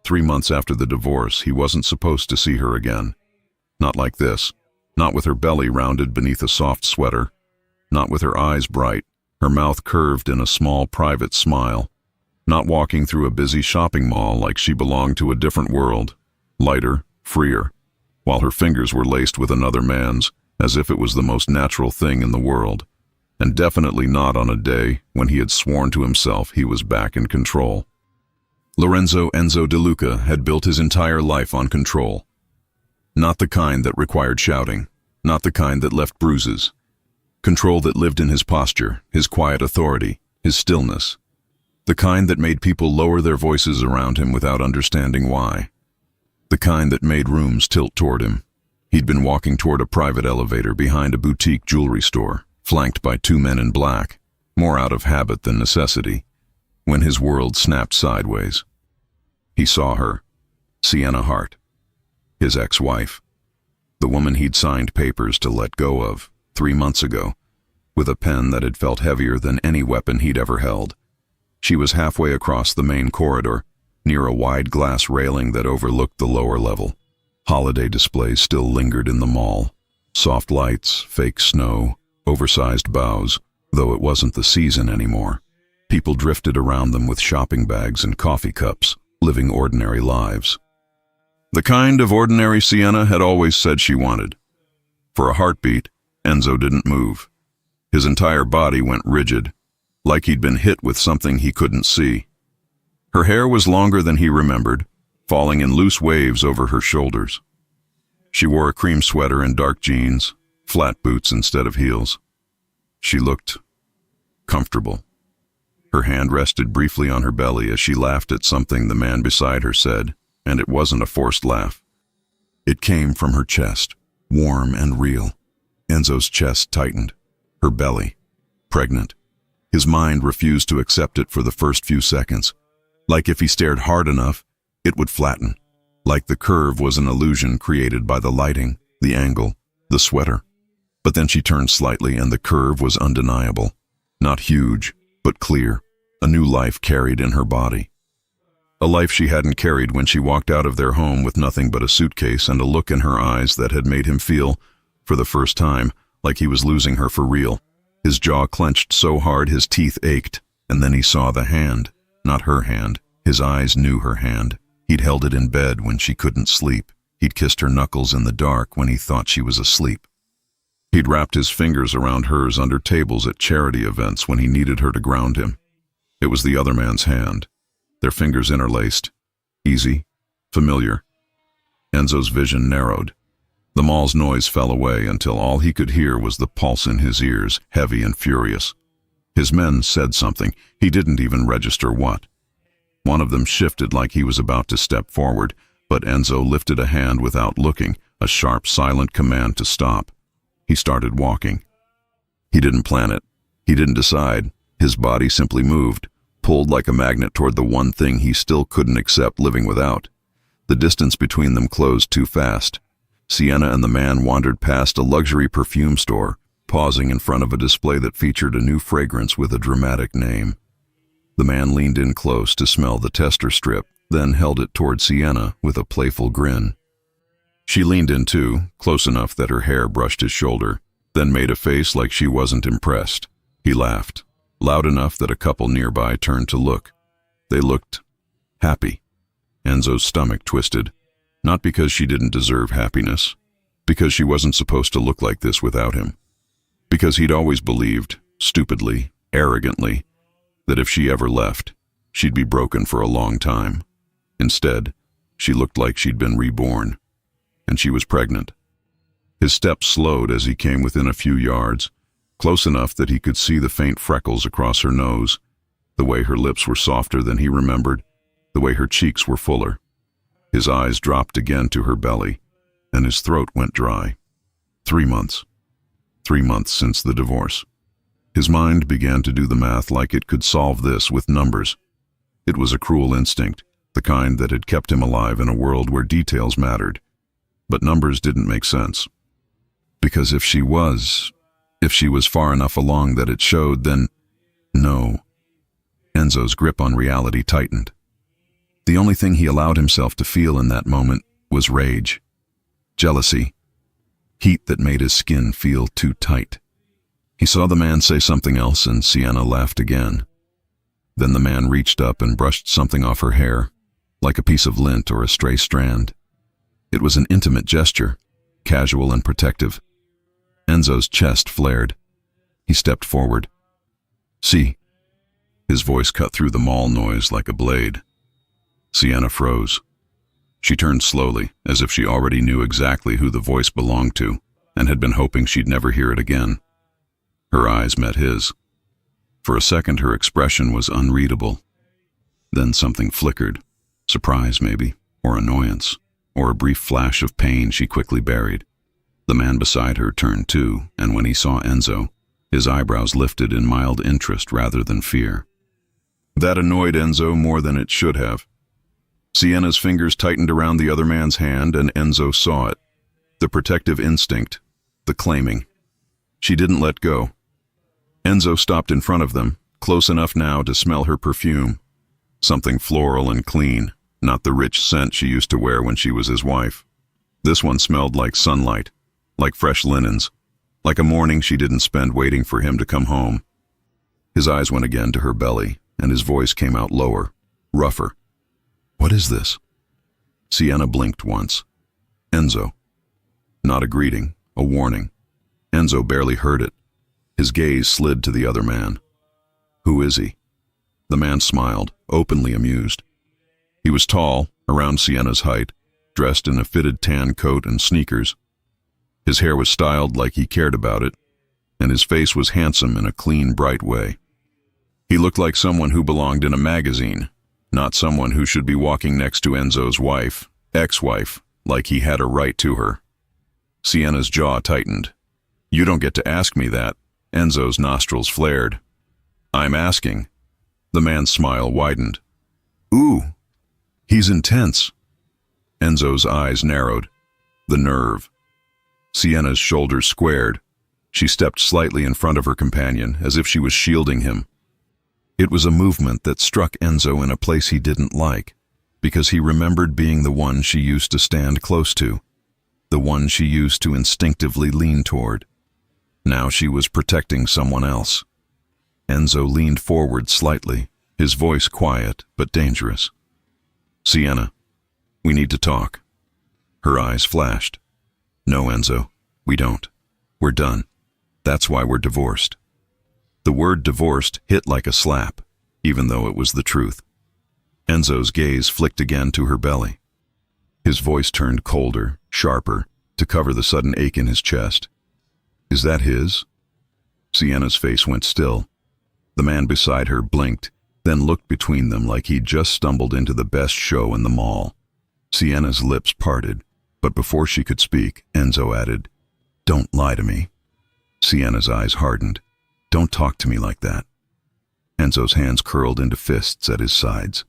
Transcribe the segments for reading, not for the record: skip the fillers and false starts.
3 months after the divorce, he wasn't supposed to see her again. Not like this. Not with her belly rounded beneath a soft sweater. Not with her eyes bright, her mouth curved in a small private smile. Not walking through a busy shopping mall like she belonged to a different world. Lighter, freer, while her fingers were laced with another man's, as if it was the most natural thing in the world. And definitely not on a day when he had sworn to himself he was back in control. Lorenzo Enzo De Luca had built his entire life on control. Not the kind that required shouting, not the kind that left bruises. Control that lived in his posture, his quiet authority, his stillness. The kind that made people lower their voices around him without understanding why. The kind that made rooms tilt toward him. He'd been walking toward a private elevator behind a boutique jewelry store, flanked by 2 men in black, more out of habit than necessity, when his world snapped sideways. He saw her, Sienna Hart, his ex-wife, the woman he'd signed papers to let go of 3 months ago, with a pen that had felt heavier than any weapon he'd ever held. She was halfway across the main corridor, near a wide glass railing that overlooked the lower level. Holiday displays still lingered in the mall. Soft lights, fake snow, oversized boughs, though it wasn't the season anymore. People drifted around them with shopping bags and coffee cups, living ordinary lives. The kind of ordinary Sienna had always said she wanted. For a heartbeat, Enzo didn't move. His entire body went rigid, like he'd been hit with something he couldn't see. Her hair was longer than he remembered, falling in loose waves over her shoulders. She wore a cream sweater and dark jeans, flat boots instead of heels. She looked comfortable. Her hand rested briefly on her belly as she laughed at something the man beside her said, and it wasn't a forced laugh. It came from her chest, warm and real. Enzo's chest tightened. Her belly, pregnant. His mind refused to accept it for the first few seconds. Like if he stared hard enough, it would flatten. Like the curve was an illusion created by the lighting, the angle, the sweater. But then she turned slightly and the curve was undeniable. Not huge, but clear. A new life carried in her body. A life she hadn't carried when she walked out of their home with nothing but a suitcase and a look in her eyes that had made him feel, for the first time, like he was losing her for real. His jaw clenched so hard his teeth ached, and then he saw the hand. Not her hand. His eyes knew her hand. He'd held it in bed when she couldn't sleep. He'd kissed her knuckles in the dark when he thought she was asleep. He'd wrapped his fingers around hers under tables at charity events when he needed her to ground him. It was the other man's hand, their fingers interlaced. Easy, familiar. Enzo's vision narrowed. The mall's noise fell away until all he could hear was the pulse in his ears, heavy and furious. His men said something. He didn't even register what. One of them shifted like he was about to step forward, but Enzo lifted a hand without looking, a sharp, silent command to stop. He started walking. He didn't plan it. He didn't decide. His body simply moved, pulled like a magnet toward the one thing he still couldn't accept living without. The distance between them closed too fast. Sienna and the man wandered past a luxury perfume store, pausing in front of a display that featured a new fragrance with a dramatic name. The man leaned in close to smell the tester strip, then held it toward Sienna with a playful grin. She leaned in too, close enough that her hair brushed his shoulder, then made a face like she wasn't impressed. He laughed, loud enough that a couple nearby turned to look. They looked happy. Enzo's stomach twisted, not because she didn't deserve happiness, because she wasn't supposed to look like this without him. Because he'd always believed, stupidly, arrogantly, that if she ever left, she'd be broken for a long time. Instead, she looked like she'd been reborn, and she was pregnant. His steps slowed as he came within a few yards, close enough that he could see the faint freckles across her nose, the way her lips were softer than he remembered, the way her cheeks were fuller. His eyes dropped again to her belly, and his throat went dry. 3 months. 3 months since the divorce. His mind began to do the math like it could solve this with numbers. It was a cruel instinct, the kind that had kept him alive in a world where details mattered. But numbers didn't make sense. Because if she was far enough along that it showed, then no. Enzo's grip on reality tightened. The only thing he allowed himself to feel in that moment was rage, jealousy, heat that made his skin feel too tight. He saw the man say something else and Sienna laughed again. Then the man reached up and brushed something off her hair, like a piece of lint or a stray strand. It was an intimate gesture, casual and protective. Enzo's chest flared. He stepped forward. "See." His voice cut through the mall noise like a blade. Sienna froze. She turned slowly, as if she already knew exactly who the voice belonged to, and had been hoping she'd never hear it again. Her eyes met his. For a second her expression was unreadable. Then something flickered. Surprise, maybe, or annoyance, or a brief flash of pain she quickly buried. The man beside her turned too, and when he saw Enzo, his eyebrows lifted in mild interest rather than fear. That annoyed Enzo more than it should have. Sienna's fingers tightened around the other man's hand, and Enzo saw it. The protective instinct, the claiming. She didn't let go. Enzo stopped in front of them, close enough now to smell her perfume. Something floral and clean, not the rich scent she used to wear when she was his wife. This one smelled like sunlight, like fresh linens, like a morning she didn't spend waiting for him to come home. His eyes went again to her belly, and his voice came out lower, rougher. "What is this?" Sienna blinked once. Enzo. Not a greeting, a warning. Enzo barely heard it. His gaze slid to the other man. "Who is he?" The man smiled, openly amused. He was tall, around Sienna's height, dressed in a fitted tan coat and sneakers. His hair was styled like he cared about it, and his face was handsome in a clean, bright way. He looked like someone who belonged in a magazine, not someone who should be walking next to Enzo's wife, ex-wife, like he had a right to her. Sienna's jaw tightened. "You don't get to ask me that." Enzo's nostrils flared. "I'm asking." The man's smile widened. "Ooh, he's intense." Enzo's eyes narrowed. The nerve. Sienna's shoulders squared. She stepped slightly in front of her companion, as if she was shielding him. It was a movement that struck Enzo in a place he didn't like, because he remembered being the one she used to stand close to, the one she used to instinctively lean toward. Now she was protecting someone else. Enzo leaned forward slightly, his voice quiet but dangerous. "Sienna, we need to talk." Her eyes flashed. "No, Enzo, we don't. We're done. That's why we're divorced." The word divorced hit like a slap, even though it was the truth. Enzo's gaze flicked again to her belly. His voice turned colder, sharper, to cover the sudden ache in his chest. "Is that his?" Sienna's face went still. The man beside her blinked, then looked between them like he'd just stumbled into the best show in the mall. Sienna's lips parted, but before she could speak, Enzo added, "Don't lie to me." Sienna's eyes hardened. "Don't talk to me like that." Enzo's hands curled into fists at his sides.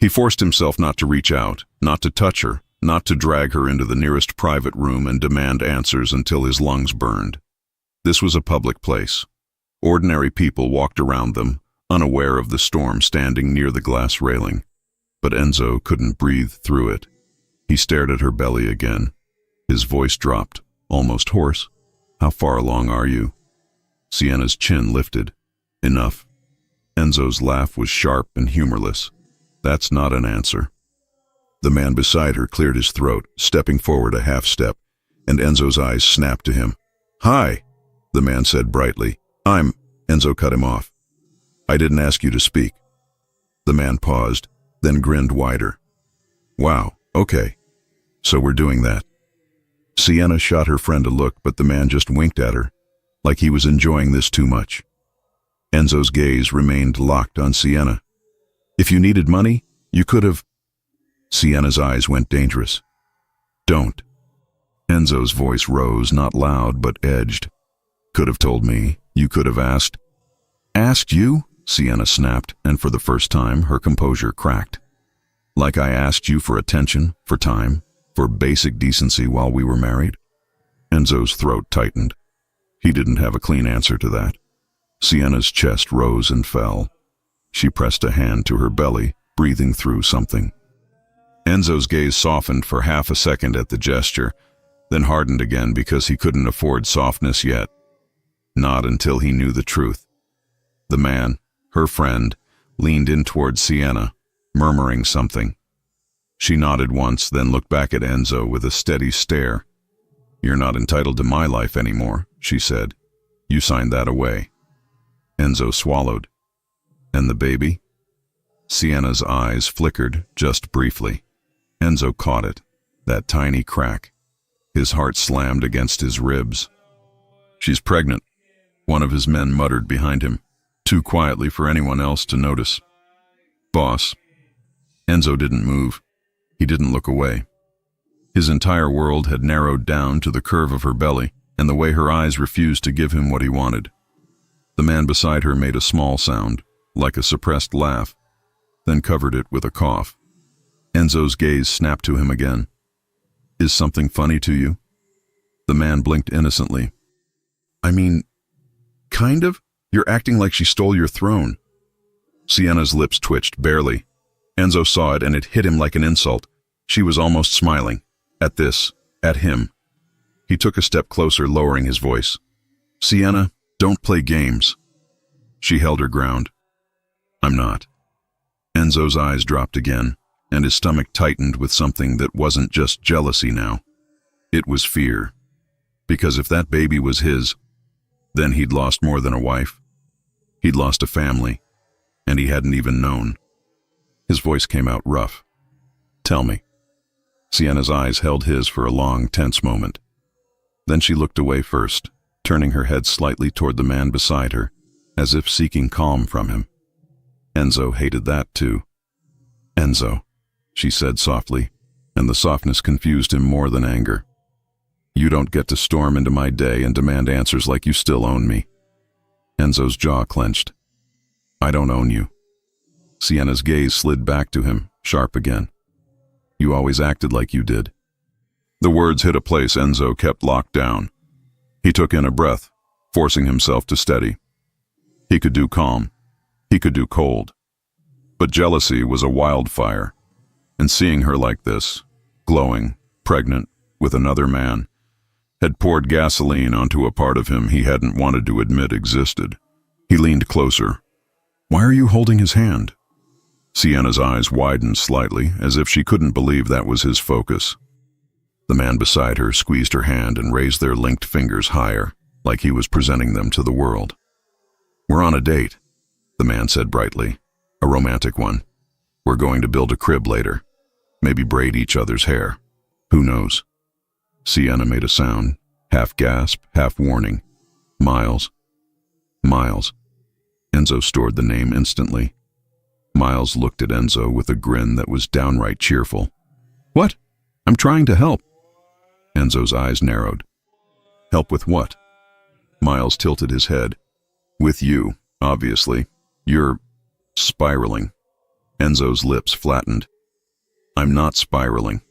He forced himself not to reach out, not to touch her, not to drag her into the nearest private room and demand answers until his lungs burned. This was a public place. Ordinary people walked around them, unaware of the storm standing near the glass railing. But Enzo couldn't breathe through it. He stared at her belly again. His voice dropped, almost hoarse. "How far along are you?" Sienna's chin lifted. "Enough." Enzo's laugh was sharp and humorless. "That's not an answer." The man beside her cleared his throat, stepping forward a half step, and Enzo's eyes snapped to him. "Hi," the man said brightly. Enzo cut him off. "I didn't ask you to speak." The man paused, then grinned wider. "Wow, okay. So we're doing that." Sienna shot her friend a look, but the man just winked at her, like he was enjoying this too much. Enzo's gaze remained locked on Sienna. "If you needed money, you could have..." Sienna's eyes went dangerous. "Don't." Enzo's voice rose, not loud, but edged. "Could have told me. You could have asked." "Asked you?" Sienna snapped, and for the first time, her composure cracked. "Like I asked you for attention, for time, for basic decency while we were married?" Enzo's throat tightened. He didn't have a clean answer to that. Sienna's chest rose and fell. She pressed a hand to her belly, breathing through something. Enzo's gaze softened for half a second at the gesture, then hardened again because he couldn't afford softness yet. Not until he knew the truth. The man, her friend, leaned in toward Sienna, murmuring something. She nodded once, then looked back at Enzo with a steady stare. "You're not entitled to my life anymore," she said. "You signed that away." Enzo swallowed. "And the baby?" Sienna's eyes flickered just briefly. Enzo caught it, that tiny crack. His heart slammed against his ribs. "She's pregnant," one of his men muttered behind him, too quietly for anyone else to notice. "Boss." Enzo didn't move. He didn't look away. His entire world had narrowed down to the curve of her belly and the way her eyes refused to give him what he wanted. The man beside her made a small sound, like a suppressed laugh, then covered it with a cough. Enzo's gaze snapped to him again. "Is something funny to you?" The man blinked innocently. "I mean, kind of. You're acting like she stole your throne." Sienna's lips twitched, barely. Enzo saw it and it hit him like an insult. She was almost smiling. At this, at him. He took a step closer, lowering his voice. "Sienna, don't play games." She held her ground. "I'm not." Enzo's eyes dropped again, and his stomach tightened with something that wasn't just jealousy now. It was fear. Because if that baby was his, then he'd lost more than a wife. He'd lost a family, and he hadn't even known. His voice came out rough. "Tell me." Sienna's eyes held his for a long, tense moment. Then she looked away first, turning her head slightly toward the man beside her, as if seeking calm from him. Enzo hated that too. "Enzo," she said softly, and the softness confused him more than anger. "You don't get to storm into my day and demand answers like you still own me." Enzo's jaw clenched. "I don't own you." Sienna's gaze slid back to him, sharp again. "You always acted like you did." The words hit a place Enzo kept locked down. He took in a breath, forcing himself to steady. He could do calm. He could do cold. But jealousy was a wildfire, and seeing her like this, glowing, pregnant, with another man, had poured gasoline onto a part of him he hadn't wanted to admit existed. He leaned closer. "Why are you holding his hand?" Sienna's eyes widened slightly, as if she couldn't believe that was his focus. The man beside her squeezed her hand and raised their linked fingers higher, like he was presenting them to the world. "We're on a date," the man said brightly. "A romantic one. We're going to build a crib later. Maybe braid each other's hair. Who knows?" Sienna made a sound, half gasp, half warning. "Miles." "Miles." Enzo stored the name instantly. Miles looked at Enzo with a grin that was downright cheerful. "What? I'm trying to help." Enzo's eyes narrowed. "Help with what?" Miles tilted his head. "With you, obviously. You're spiraling." Enzo's lips flattened. "I'm not spiraling."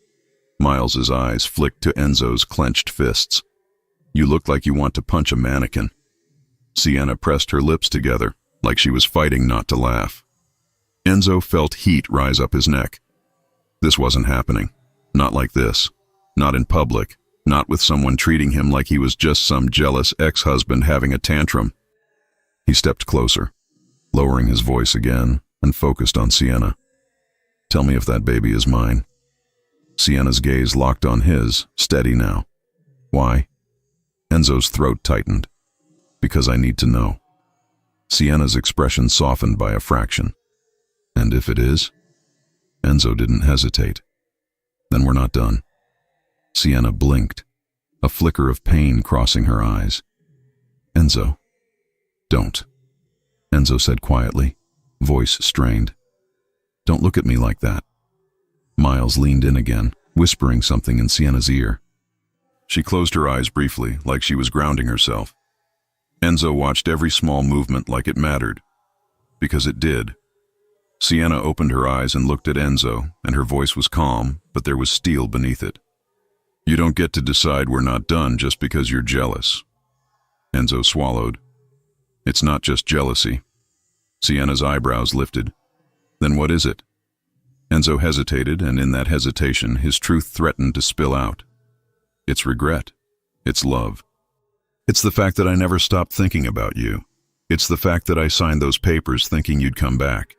Miles's eyes flicked to Enzo's clenched fists. "You look like you want to punch a mannequin." Sienna pressed her lips together, like she was fighting not to laugh. Enzo felt heat rise up his neck. This wasn't happening. Not like this. Not in public. Not with someone treating him like he was just some jealous ex-husband having a tantrum. He stepped closer, lowering his voice again, and focused on Sienna. "Tell me if that baby is mine." Sienna's gaze locked on his, steady now. "Why?" Enzo's throat tightened. "Because I need to know." Sienna's expression softened by a fraction. "And if it is?" Enzo didn't hesitate. "Then we're not done." Sienna blinked, a flicker of pain crossing her eyes. "Enzo." "Don't," Enzo said quietly, voice strained. "Don't look at me like that." Miles leaned in again, whispering something in Sienna's ear. She closed her eyes briefly, like she was grounding herself. Enzo watched every small movement like it mattered. Because it did. Sienna opened her eyes and looked at Enzo, and her voice was calm, but there was steel beneath it. "You don't get to decide we're not done just because you're jealous." Enzo swallowed. "It's not just jealousy." Sienna's eyebrows lifted. "Then what is it?" Enzo hesitated, and in that hesitation, his truth threatened to spill out. It's regret. It's love. It's the fact that I never stopped thinking about you. It's the fact that I signed those papers thinking you'd come back.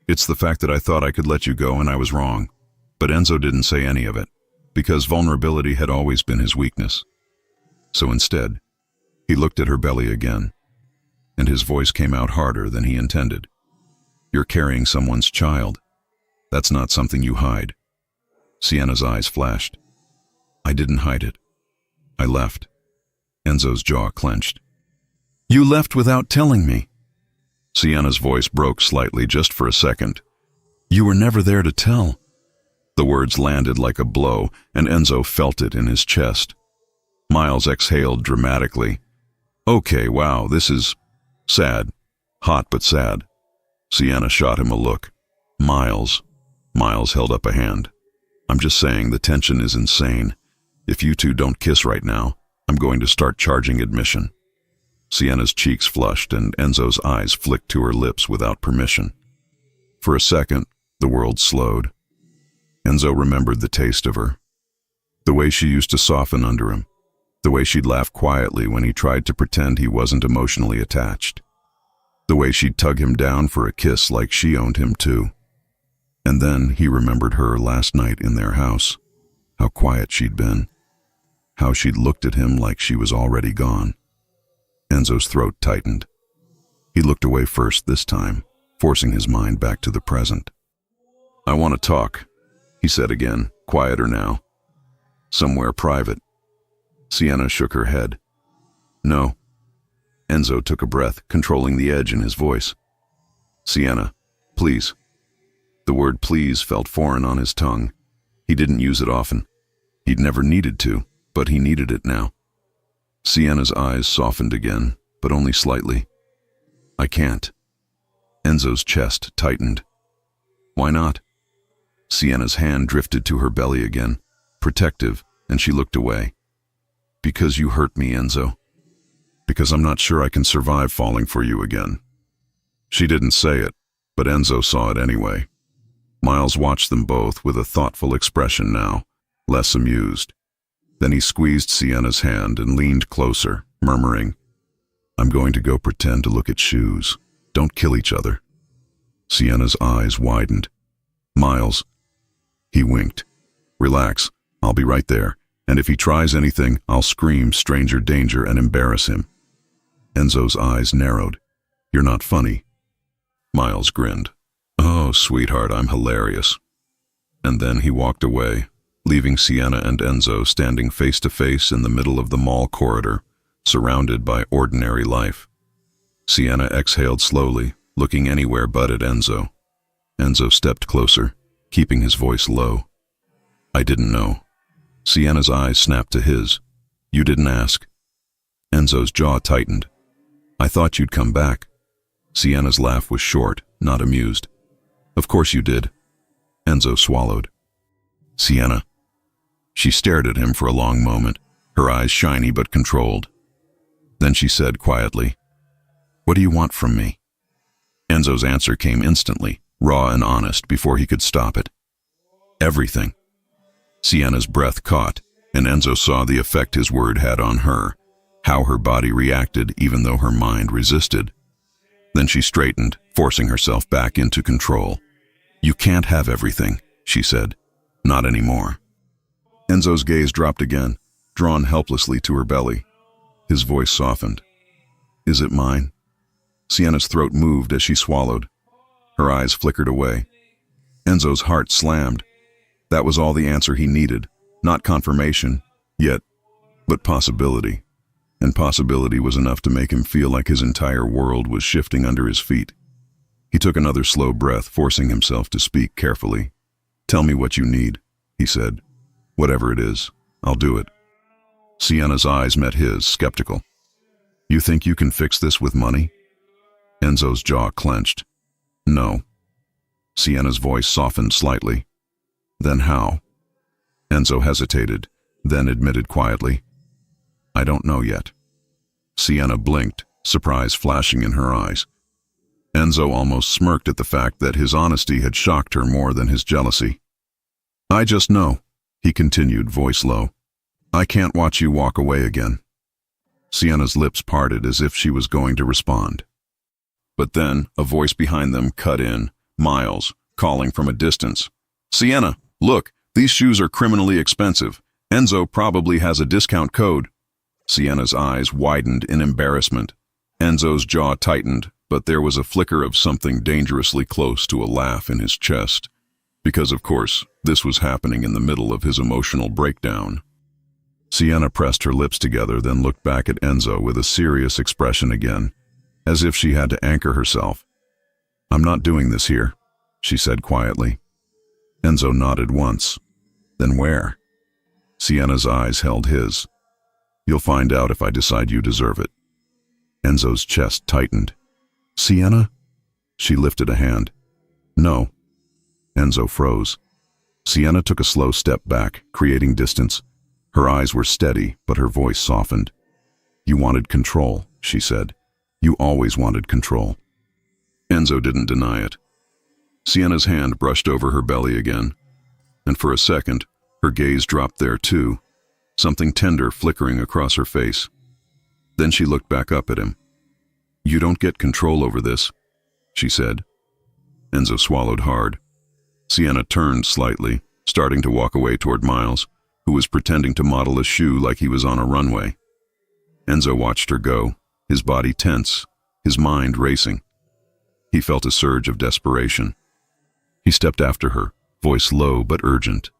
It's the fact that I thought I could let you go and I was wrong. But Enzo didn't say any of it, because vulnerability had always been his weakness. So instead, he looked at her belly again, and his voice came out harder than he intended. You're carrying someone's child. That's not something you hide. Sienna's eyes flashed. I didn't hide it. I left. Enzo's jaw clenched. You left without telling me. Sienna's voice broke slightly just for a second. You were never there to tell. The words landed like a blow, and Enzo felt it in his chest. Miles exhaled dramatically. Okay, wow, this is sad. Hot but sad. Sienna shot him a look. Miles. Miles held up a hand. I'm just saying the tension is insane. If you two don't kiss right now, I'm going to start charging admission. Sienna's cheeks flushed and Enzo's eyes flicked to her lips without permission. For a second, the world slowed. Enzo remembered the taste of her. The way she used to soften under him. The way she'd laugh quietly when he tried to pretend he wasn't emotionally attached. The way she'd tug him down for a kiss like she owned him too. And then he remembered her last night in their house. How quiet she'd been. How she'd looked at him like she was already gone. Enzo's throat tightened. He looked away first this time, forcing his mind back to the present. I want to talk, he said again, quieter now. Somewhere private. Sienna shook her head. No. Enzo took a breath, controlling the edge in his voice. Sienna, please. The word please felt foreign on his tongue. He didn't use it often. He'd never needed to, but he needed it now. Sienna's eyes softened again, but only slightly. I can't. Enzo's chest tightened. Why not? Sienna's hand drifted to her belly again, protective, and she looked away. Because you hurt me, Enzo. Because I'm not sure I can survive falling for you again. She didn't say it, but Enzo saw it anyway. Miles watched them both with a thoughtful expression now, less amused. Then he squeezed Sienna's hand and leaned closer, murmuring, I'm going to go pretend to look at shoes. Don't kill each other. Sienna's eyes widened. Miles. He winked. Relax, I'll be right there, and if he tries anything, I'll scream stranger danger and embarrass him. Enzo's eyes narrowed. You're not funny. Miles grinned. Oh, sweetheart, I'm hilarious. And then he walked away, leaving Sienna and Enzo standing face to face in the middle of the mall corridor, surrounded by ordinary life. Sienna exhaled slowly, looking anywhere but at Enzo. Enzo stepped closer, keeping his voice low. I didn't know. Sienna's eyes snapped to his. You didn't ask. Enzo's jaw tightened. I thought you'd come back. Sienna's laugh was short, not amused. Of course you did. Enzo swallowed. Sienna. She stared at him for a long moment, her eyes shiny but controlled. Then she said quietly, What do you want from me? Enzo's answer came instantly, raw and honest, before he could stop it. Everything. Sienna's breath caught, and Enzo saw the effect his word had on her, how her body reacted even though her mind resisted. Then she straightened, forcing herself back into control. You can't have everything, she said. Not anymore. Enzo's gaze dropped again, drawn helplessly to her belly. His voice softened. Is it mine? Sienna's throat moved as she swallowed. Her eyes flickered away. Enzo's heart slammed. That was all the answer he needed. Not confirmation, yet, but possibility. And possibility was enough to make him feel like his entire world was shifting under his feet. He took another slow breath, forcing himself to speak carefully. Tell me what you need, he said. Whatever it is, I'll do it. Sienna's eyes met his, skeptical. You think you can fix this with money? Enzo's jaw clenched. No. Sienna's voice softened slightly. Then how? Enzo hesitated, then admitted quietly. I don't know yet. Sienna blinked, surprise flashing in her eyes. Enzo almost smirked at the fact that his honesty had shocked her more than his jealousy. "I just know," he continued, voice low. "I can't watch you walk away again." Sienna's lips parted as if she was going to respond. But then a voice behind them cut in, Miles, calling from a distance. "Sienna, look, these shoes are criminally expensive. Enzo probably has a discount code." Sienna's eyes widened in embarrassment. Enzo's jaw tightened, but there was a flicker of something dangerously close to a laugh in his chest. Because, of course, this was happening in the middle of his emotional breakdown. Sienna pressed her lips together, then looked back at Enzo with a serious expression again, as if she had to anchor herself. "I'm not doing this here," she said quietly. Enzo nodded once. "Then where?" Sienna's eyes held his. "You'll find out if I decide you deserve it." Enzo's chest tightened. "Sienna?" She lifted a hand. "No." Enzo froze. Sienna took a slow step back, creating distance. Her eyes were steady, but her voice softened. "You wanted control," she said. "You always wanted control." Enzo didn't deny it. Sienna's hand brushed over her belly again, and for a second, her gaze dropped there too, something tender flickering across her face. Then she looked back up at him. "You don't get control over this," she said. Enzo swallowed hard. Sienna turned slightly, starting to walk away toward Miles, who was pretending to model a shoe like he was on a runway. Enzo watched her go, his body tense, his mind racing. He felt a surge of desperation. He stepped after her, voice low but urgent.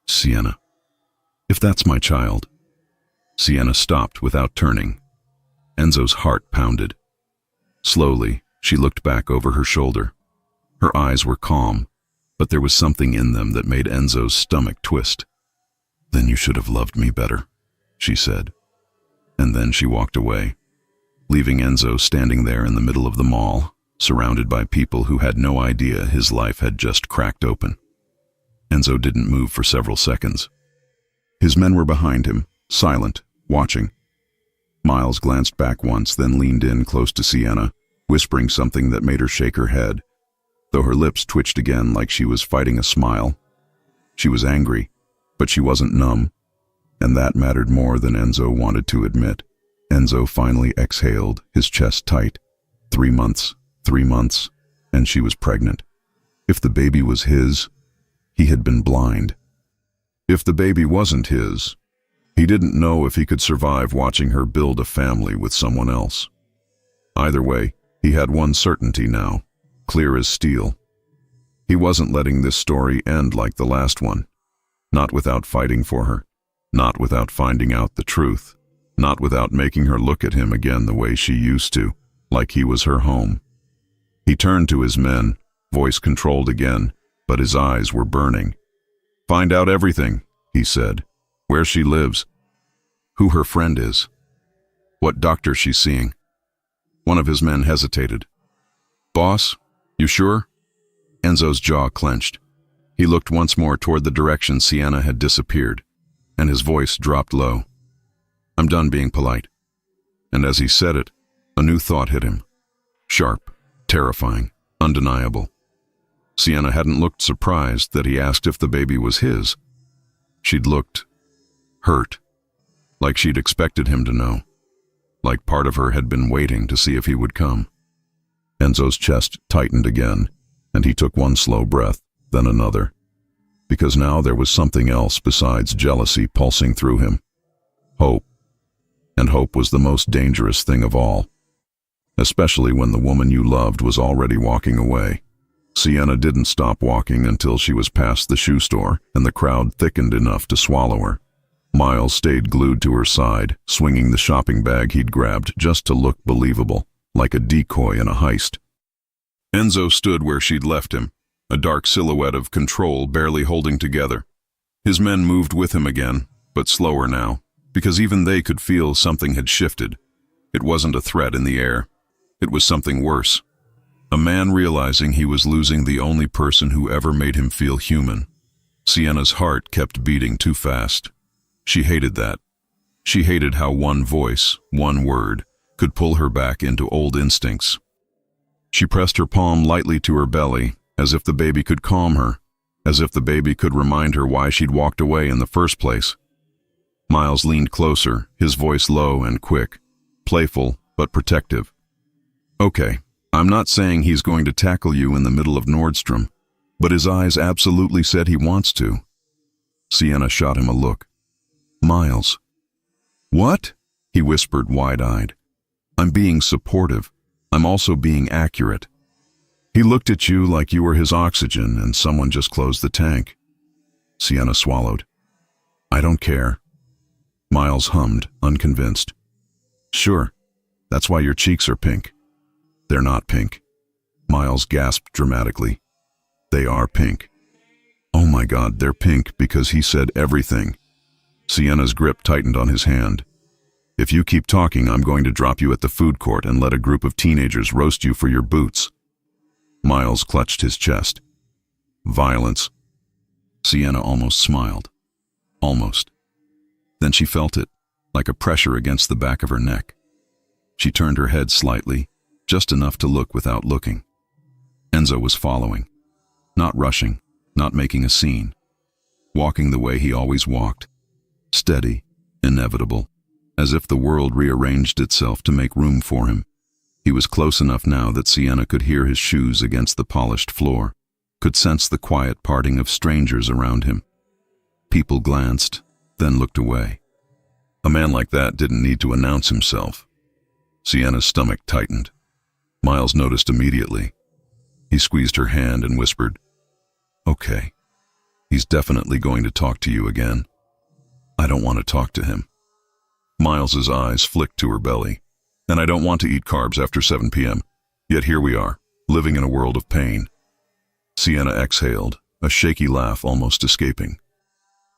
"Sienna, if that's my child." Sienna stopped without turning. Enzo's heart pounded. Slowly, she looked back over her shoulder. Her eyes were calm, but there was something in them that made Enzo's stomach twist. "Then you should have loved me better," she said. And then she walked away, leaving Enzo standing there in the middle of the mall, surrounded by people who had no idea his life had just cracked open. Enzo didn't move for several seconds. His men were behind him, silent, watching. Miles glanced back once, then leaned in close to Sienna, whispering something that made her shake her head, though her lips twitched again like she was fighting a smile. She was angry, but she wasn't numb, and that mattered more than Enzo wanted to admit. Enzo finally exhaled, his chest tight. 3 months, and she was pregnant. If the baby was his, he had been blind. If the baby wasn't his, he didn't know if he could survive watching her build a family with someone else. Either way, he had one certainty now, clear as steel. He wasn't letting this story end like the last one. Not without fighting for her. Not without finding out the truth. Not without making her look at him again the way she used to, like he was her home. He turned to his men, voice controlled again, but his eyes were burning. "Find out everything," he said. "Where she lives. Who her friend is. What doctor she's seeing." One of his men hesitated. "Boss, you sure?" Enzo's jaw clenched. He looked once more toward the direction Sienna had disappeared, and his voice dropped low. "I'm done being polite." And as he said it, a new thought hit him. Sharp, terrifying, undeniable. Sienna hadn't looked surprised that he asked if the baby was his. She'd looked hurt, like she'd expected him to know, like part of her had been waiting to see if he would come. Enzo's chest tightened again, and he took one slow breath, then another, because now there was something else besides jealousy pulsing through him. Hope. And hope was the most dangerous thing of all, especially when the woman you loved was already walking away. Sienna didn't stop walking until she was past the shoe store and the crowd thickened enough to swallow her. Miles stayed glued to her side, swinging the shopping bag he'd grabbed just to look believable, like a decoy in a heist. Enzo stood where she'd left him, a dark silhouette of control barely holding together. His men moved with him again, but slower now, because even they could feel something had shifted. It wasn't a threat in the air. It was something worse. A man realizing he was losing the only person who ever made him feel human. Sienna's heart kept beating too fast. She hated that. She hated how one voice, one word, could pull her back into old instincts. She pressed her palm lightly to her belly, as if the baby could calm her, as if the baby could remind her why she'd walked away in the first place. Miles leaned closer, his voice low and quick, playful but protective. Okay, I'm not saying he's going to tackle you in the middle of Nordstrom, but his eyes absolutely said he wants to. Sienna shot him a look. Miles. What? He whispered, wide-eyed. I'm being supportive. I'm also being accurate. He looked at you like you were his oxygen and someone just closed the tank. Sienna swallowed. I don't care. Miles hummed, unconvinced. Sure, that's why your cheeks are pink. They're not pink. Miles gasped dramatically. They are pink. Oh my God, they're pink because he said everything. Sienna's grip tightened on his hand. If you keep talking, I'm going to drop you at the food court and let a group of teenagers roast you for your boots. Miles clutched his chest. Violence. Sienna almost smiled. Almost. Then she felt it, like a pressure against the back of her neck. She turned her head slightly, just enough to look without looking. Enzo was following. Not rushing, not making a scene. Walking the way he always walked. Steady, inevitable, as if the world rearranged itself to make room for him. He was close enough now that Sienna could hear his shoes against the polished floor, could sense the quiet parting of strangers around him. People glanced, then looked away. A man like that didn't need to announce himself. Sienna's stomach tightened. Miles noticed immediately. He squeezed her hand and whispered, Okay, he's definitely going to talk to you again. I don't want to talk to him. Miles's eyes flicked to her belly. And I don't want to eat carbs after 7 p.m. Yet here we are, living in a world of pain. Sienna exhaled, a shaky laugh almost escaping.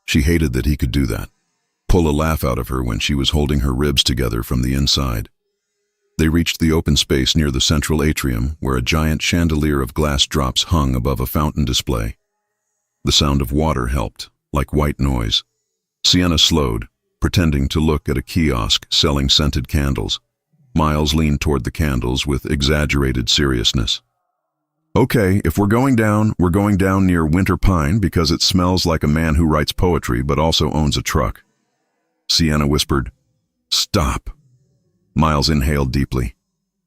She hated that he could do that, pull a laugh out of her when she was holding her ribs together from the inside. They reached the open space near the central atrium where a giant chandelier of glass drops hung above a fountain display. The sound of water helped, like white noise. Sienna slowed, pretending to look at a kiosk selling scented candles. Miles leaned toward the candles with exaggerated seriousness. Okay, if we're going down near Winter Pine because it smells like a man who writes poetry but also owns a truck. Sienna whispered, Stop. Miles inhaled deeply.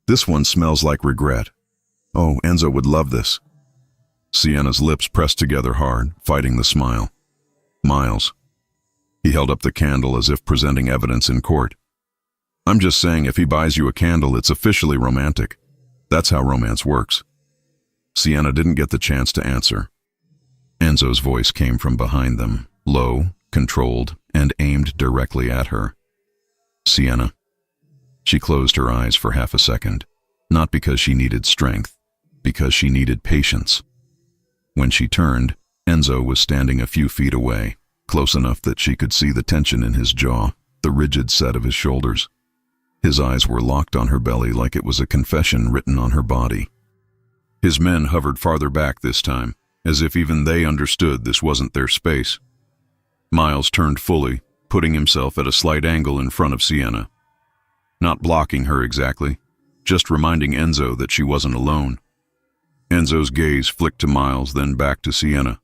This one smells like regret. Oh, Enzo would love this. Sienna's lips pressed together hard, fighting the smile. Miles. He held up the candle as if presenting evidence in court. I'm just saying if he buys you a candle, it's officially romantic. That's how romance works. Sienna didn't get the chance to answer. Enzo's voice came from behind them, low, controlled, and aimed directly at her. Sienna. She closed her eyes for half a second, not because she needed strength, because she needed patience. When she turned, Enzo was standing a few feet away, close enough that she could see the tension in his jaw, the rigid set of his shoulders. His eyes were locked on her belly like it was a confession written on her body. His men hovered farther back this time, as if even they understood this wasn't their space. Miles turned fully, putting himself at a slight angle in front of Sienna. Not blocking her exactly, just reminding Enzo that she wasn't alone. Enzo's gaze flicked to Miles, then back to Sienna.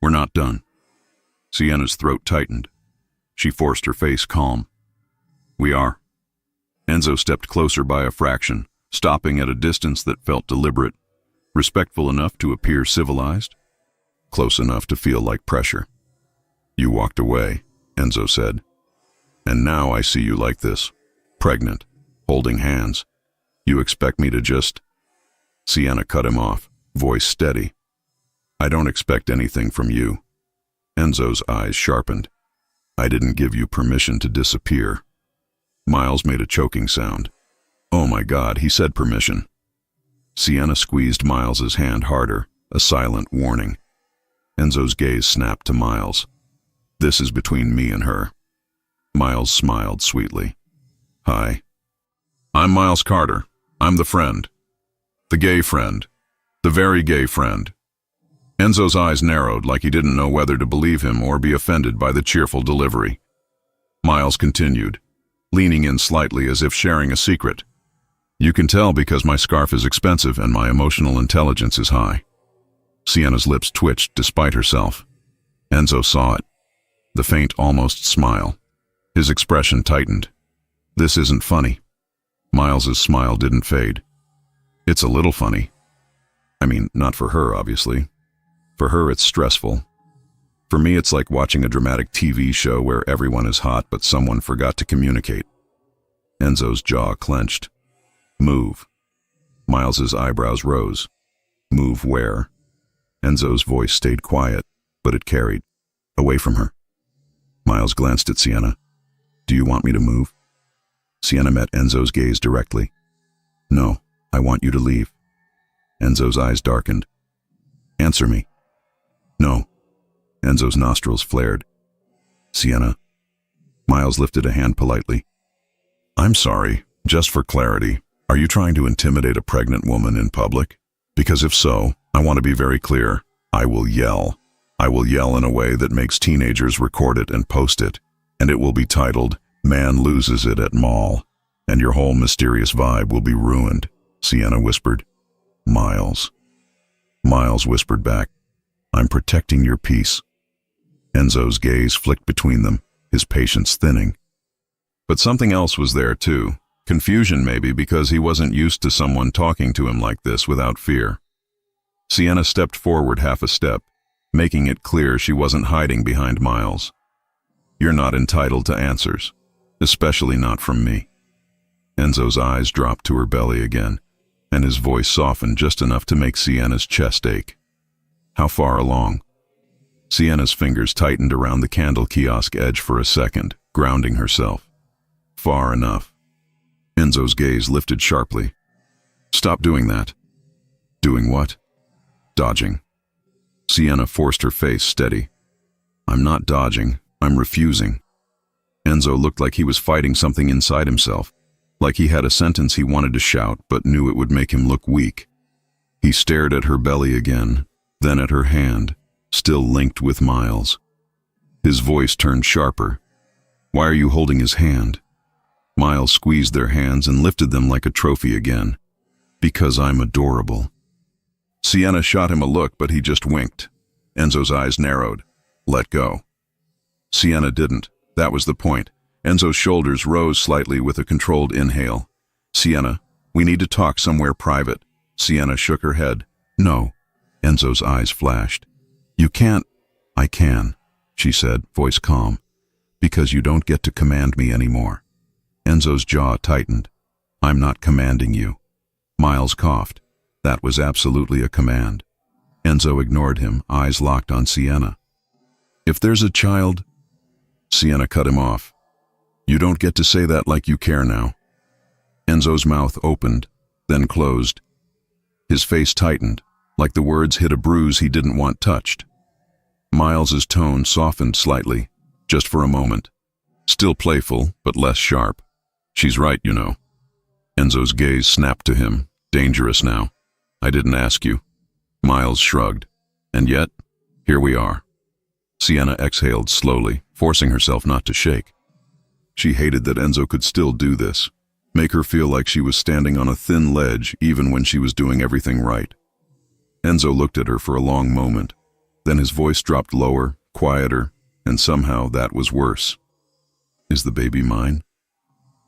We're not done. Sienna's throat tightened. She forced her face calm. We are. Enzo stepped closer by a fraction, stopping at a distance that felt deliberate, respectful enough to appear civilized, close enough to feel like pressure. You walked away, Enzo said. And now I see you like this, pregnant, holding hands. You expect me to just... Sienna cut him off, voice steady. I don't expect anything from you. Enzo's eyes sharpened. I didn't give you permission to disappear. Miles made a choking sound. Oh my God, he said permission. Sienna squeezed Miles's hand harder, a silent warning. Enzo's gaze snapped to Miles. This is between me and her. Miles smiled sweetly. Hi. I'm Miles Carter. I'm the friend. The gay friend. The very gay friend. Enzo's eyes narrowed like he didn't know whether to believe him or be offended by the cheerful delivery. Miles continued, leaning in slightly as if sharing a secret. You can tell because my scarf is expensive and my emotional intelligence is high. Sienna's lips twitched despite herself. Enzo saw it. The faint, almost smile. His expression tightened. This isn't funny. Miles's smile didn't fade. It's a little funny. I mean, not for her, obviously. For her, it's stressful. For me, it's like watching a dramatic TV show where everyone is hot but someone forgot to communicate. Enzo's jaw clenched. Move. Miles's eyebrows rose. Move where? Enzo's voice stayed quiet, but it carried. Away from her. Miles glanced at Sienna. Do you want me to move? Sienna met Enzo's gaze directly. No, I want you to leave. Enzo's eyes darkened. Answer me. No. Enzo's nostrils flared. Sienna. Miles lifted a hand politely. I'm sorry, just for clarity. Are you trying to intimidate a pregnant woman in public? Because if so, I want to be very clear. I will yell. I will yell in a way that makes teenagers record it and post it, and it will be titled, Man Loses It at Mall, and your whole mysterious vibe will be ruined, Sienna whispered. Miles. Miles whispered back, I'm protecting your peace. Enzo's gaze flicked between them, his patience thinning. But something else was there too. Confusion maybe because he wasn't used to someone talking to him like this without fear. Sienna stepped forward half a step, making it clear she wasn't hiding behind Miles. You're not entitled to answers, especially not from me. Enzo's eyes dropped to her belly again, and his voice softened just enough to make Sienna's chest ache. How far along? Sienna's fingers tightened around the candle kiosk edge for a second, grounding herself. Far enough. Enzo's gaze lifted sharply. Stop doing that. Doing what? Dodging. Sienna forced her face steady. I'm not dodging, I'm refusing. Enzo looked like he was fighting something inside himself, like he had a sentence he wanted to shout but knew it would make him look weak. He stared at her belly again, then at her hand, still linked with Miles. His voice turned sharper. Why are you holding his hand? Miles squeezed their hands and lifted them like a trophy again. Because I'm adorable. Sienna shot him a look, but he just winked. Enzo's eyes narrowed. Let go. Sienna didn't. That was the point. Enzo's shoulders rose slightly with a controlled inhale. Sienna, we need to talk somewhere private. Sienna shook her head. No. Enzo's eyes flashed. You can't. I can, she said, voice calm. Because you don't get to command me anymore. Enzo's jaw tightened. I'm not commanding you. Miles coughed. That was absolutely a command. Enzo ignored him, eyes locked on Sienna. If there's a child... Sienna cut him off. You don't get to say that like you care now. Enzo's mouth opened, then closed. His face tightened, like the words hit a bruise he didn't want touched. Miles's tone softened slightly, just for a moment. Still playful, but less sharp. She's right, you know. Enzo's gaze snapped to him, dangerous now. I didn't ask you. Miles shrugged. And yet, here we are. Sienna exhaled slowly, forcing herself not to shake. She hated that Enzo could still do this, make her feel like she was standing on a thin ledge even when she was doing everything right. Enzo looked at her for a long moment. Then his voice dropped lower, quieter, and somehow that was worse. Is the baby mine?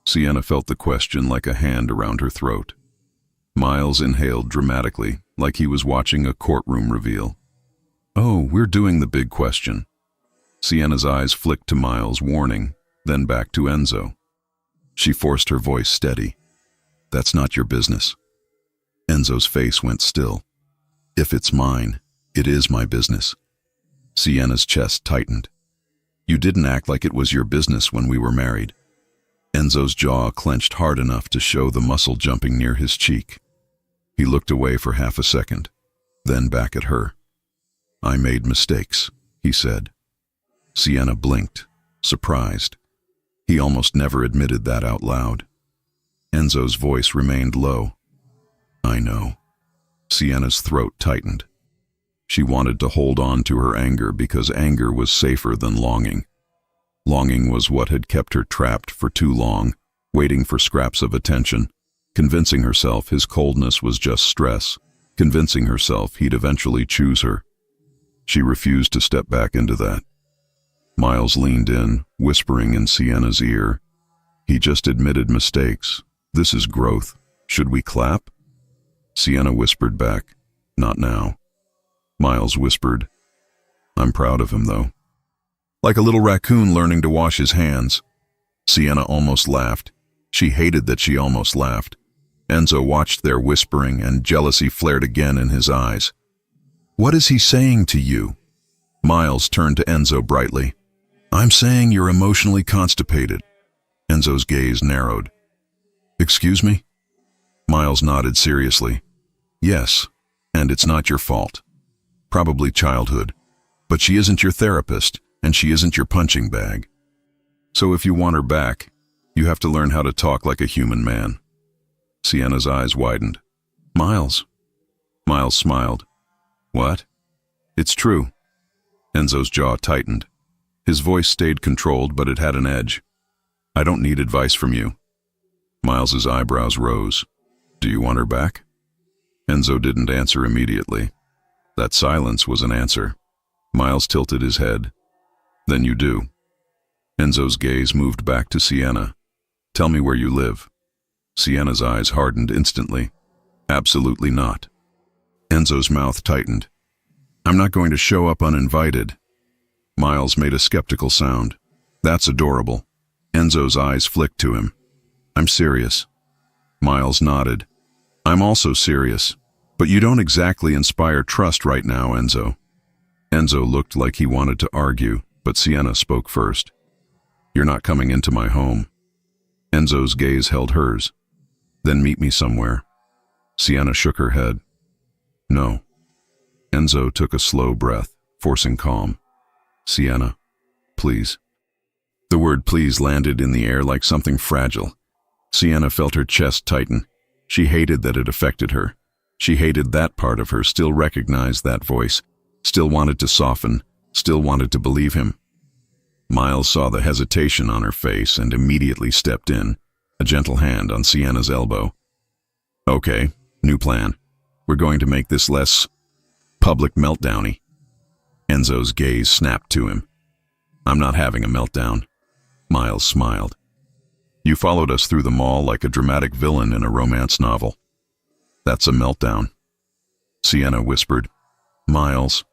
Sienna felt the question like a hand around her throat. Miles inhaled dramatically, like he was watching a courtroom reveal. Oh, we're doing the big question. Sienna's eyes flicked to Miles, warning, then back to Enzo. She forced her voice steady. That's not your business. Enzo's face went still. If it's mine, it is my business. Sienna's chest tightened. You didn't act like it was your business when we were married. Enzo's jaw clenched hard enough to show the muscle jumping near his cheek. He looked away for half a second, then back at her. I made mistakes, he said. Sienna blinked, surprised. He almost never admitted that out loud. Enzo's voice remained low. I know. Sienna's throat tightened. She wanted to hold on to her anger because anger was safer than longing. Longing was what had kept her trapped for too long, waiting for scraps of attention, Convincing herself his coldness was just stress, convincing herself he'd eventually choose her. She refused to step back into that. Miles leaned in, whispering in Sienna's ear. He just admitted mistakes. This is growth. Should we clap? Sienna whispered back, not now. Miles whispered, I'm proud of him though. Like a little raccoon learning to wash his hands. Sienna almost laughed. She hated that she almost laughed. Enzo watched their whispering, and jealousy flared again in his eyes. What is he saying to you? Miles turned to Enzo brightly. I'm saying you're emotionally constipated. Enzo's gaze narrowed. Excuse me? Miles nodded seriously. Yes, and it's not your fault. Probably childhood. But she isn't your therapist, and she isn't your punching bag. So if you want her back, you have to learn how to talk like a human man. Sienna's eyes widened. Miles? Miles smiled. What? It's true. Enzo's jaw tightened. His voice stayed controlled, but it had an edge. I don't need advice from you. Miles's eyebrows rose. Do you want her back? Enzo didn't answer immediately. That silence was an answer. Miles tilted his head. Then you do. Enzo's gaze moved back to Sienna. Tell me where you live. Sienna's eyes hardened instantly. Absolutely not. Enzo's mouth tightened. I'm not going to show up uninvited. Miles made a skeptical sound. That's adorable. Enzo's eyes flicked to him. I'm serious. Miles nodded. I'm also serious. But you don't exactly inspire trust right now, Enzo. Enzo looked like he wanted to argue, but Sienna spoke first. You're not coming into my home. Enzo's gaze held hers. Then meet me somewhere. Sienna shook her head. No. Enzo took a slow breath, forcing calm. Sienna, please. The word please landed in the air like something fragile. Sienna felt her chest tighten. She hated that it affected her. She hated that part of her still recognized that voice, still wanted to soften, still wanted to believe him. Miles saw the hesitation on her face and immediately stepped in, a gentle hand on Sienna's elbow. Okay, new plan. We're going to make this less public meltdowny. Enzo's gaze snapped to him. I'm not having a meltdown. Miles smiled. You followed us through the mall like a dramatic villain in a romance novel. That's a meltdown. Sienna whispered. Miles.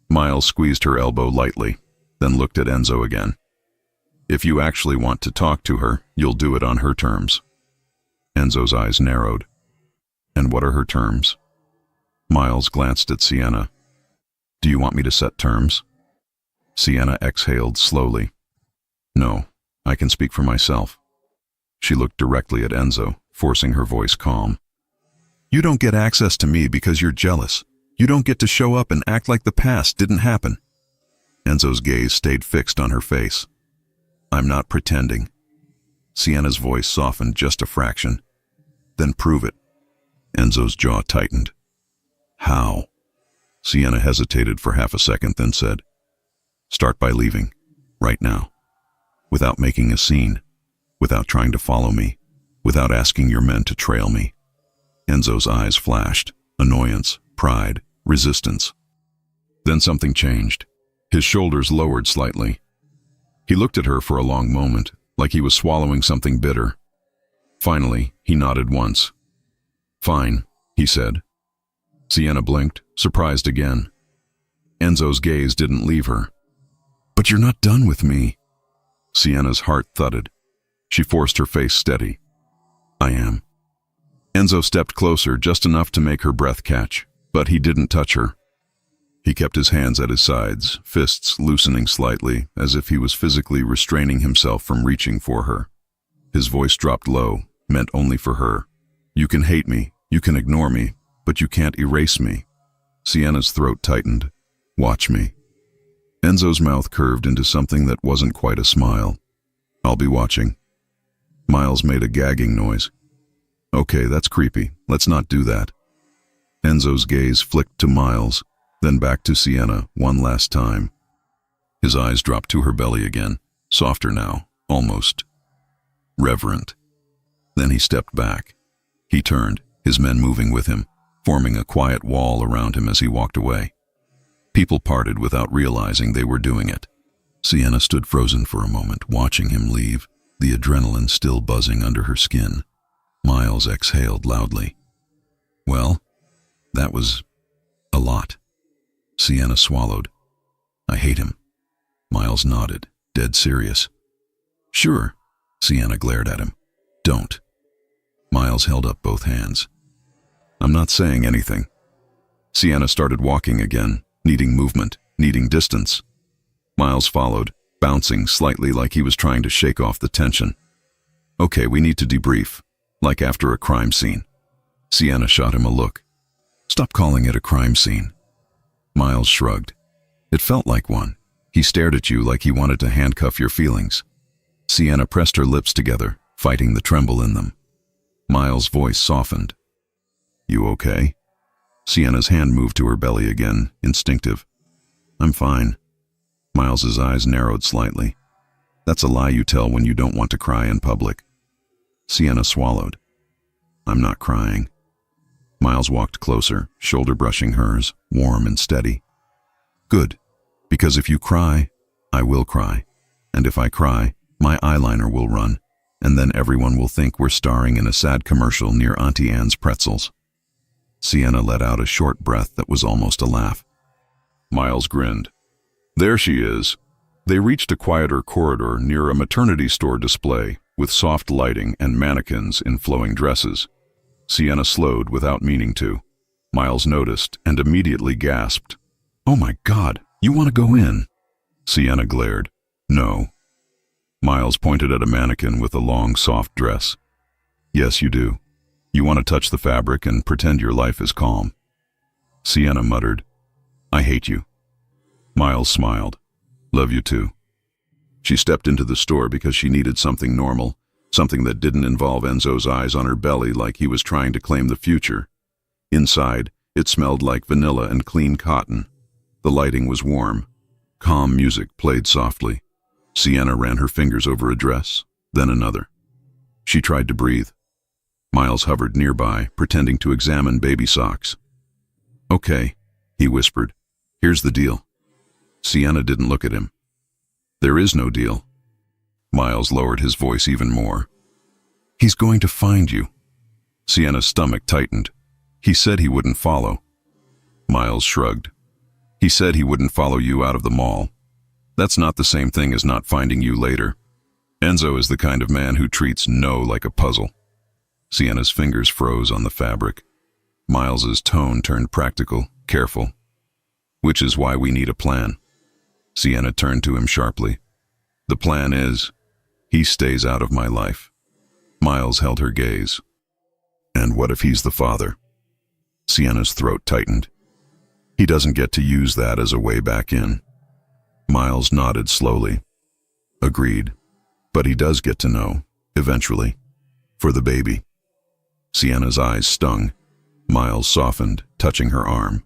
Miles squeezed her elbow lightly, then looked at Enzo again. If you actually want to talk to her, you'll do it on her terms. Enzo's eyes narrowed. And what are her terms? Miles glanced at Sienna. Do you want me to set terms? Sienna exhaled slowly. No, I can speak for myself. She looked directly at Enzo, forcing her voice calm. You don't get access to me because you're jealous. You don't get to show up and act like the past didn't happen. Enzo's gaze stayed fixed on her face. I'm not pretending. Sienna's voice softened just a fraction. Then prove it. Enzo's jaw tightened. How? Sienna hesitated for half a second, then said, Start by leaving, right now. Without making a scene, without trying to follow me, without asking your men to trail me. Enzo's eyes flashed, annoyance, pride, resistance. Then something changed. His shoulders lowered slightly. He looked at her for a long moment, like he was swallowing something bitter. Finally, he nodded once. Fine, he said. Sienna blinked, surprised again. Enzo's gaze didn't leave her. But you're not done with me. Sienna's heart thudded. She forced her face steady. I am. Enzo stepped closer, just enough to make her breath catch, but he didn't touch her. He kept his hands at his sides, fists loosening slightly, as if he was physically restraining himself from reaching for her. His voice dropped low, meant only for her. You can hate me, you can ignore me, but you can't erase me. Sienna's throat tightened. Watch me. Enzo's mouth curved into something that wasn't quite a smile. I'll be watching. Miles made a gagging noise. Okay, that's creepy. Let's not do that. Enzo's gaze flicked to Miles, then back to Sienna one last time. His eyes dropped to her belly again, softer now, almost reverent. Then he stepped back. He turned, his men moving with him, forming a quiet wall around him as he walked away. People parted without realizing they were doing it. Sienna stood frozen for a moment, watching him leave, the adrenaline still buzzing under her skin. Miles exhaled loudly. Well, that was a lot. Sienna swallowed. I hate him. Miles nodded, dead serious. Sure. Sienna glared at him. Don't. Miles held up both hands. I'm not saying anything. Sienna started walking again, needing movement, needing distance. Miles followed, bouncing slightly like he was trying to shake off the tension. Okay, we need to debrief, like after a crime scene. Sienna shot him a look. Stop calling it a crime scene. Miles shrugged. It felt like one. He stared at you like he wanted to handcuff your feelings. Sienna pressed her lips together, fighting the tremble in them. Miles' voice softened. You okay? Sienna's hand moved to her belly again, instinctive. I'm fine. Miles's eyes narrowed slightly. That's a lie you tell when you don't want to cry in public. Sienna swallowed. I'm not crying. Miles walked closer, shoulder brushing hers, warm and steady. Good, because if you cry, I will cry. And if I cry, my eyeliner will run, and then everyone will think we're starring in a sad commercial near Auntie Anne's pretzels. Sienna let out a short breath that was almost a laugh. Miles grinned. There she is. They reached a quieter corridor near a maternity store display with soft lighting and mannequins in flowing dresses. Sienna slowed without meaning to. Miles noticed and immediately gasped. Oh my God, you want to go in? Sienna glared. No. Miles pointed at a mannequin with a long, soft dress. Yes, you do. You want to touch the fabric and pretend your life is calm. Sienna muttered, I hate you. Miles smiled. Love you too. She stepped into the store because she needed something normal, something that didn't involve Enzo's eyes on her belly like he was trying to claim the future. Inside, it smelled like vanilla and clean cotton. The lighting was warm. Calm music played softly. Sienna ran her fingers over a dress, then another. She tried to breathe. Miles hovered nearby, pretending to examine baby socks. Okay, he whispered. Here's the deal. Sienna didn't look at him. There is no deal. Miles lowered his voice even more. He's going to find you. Sienna's stomach tightened. He said he wouldn't follow. Miles shrugged. He said he wouldn't follow you out of the mall. That's not the same thing as not finding you later. Enzo is the kind of man who treats no like a puzzle. Sienna's fingers froze on the fabric. Miles's tone turned practical, careful. Which is why we need a plan. Sienna turned to him sharply. The plan is, he stays out of my life. Miles held her gaze. And what if he's the father? Sienna's throat tightened. He doesn't get to use that as a way back in. Miles nodded slowly. Agreed. But he does get to know, eventually. For the baby. Sienna's eyes stung. Miles softened, touching her arm.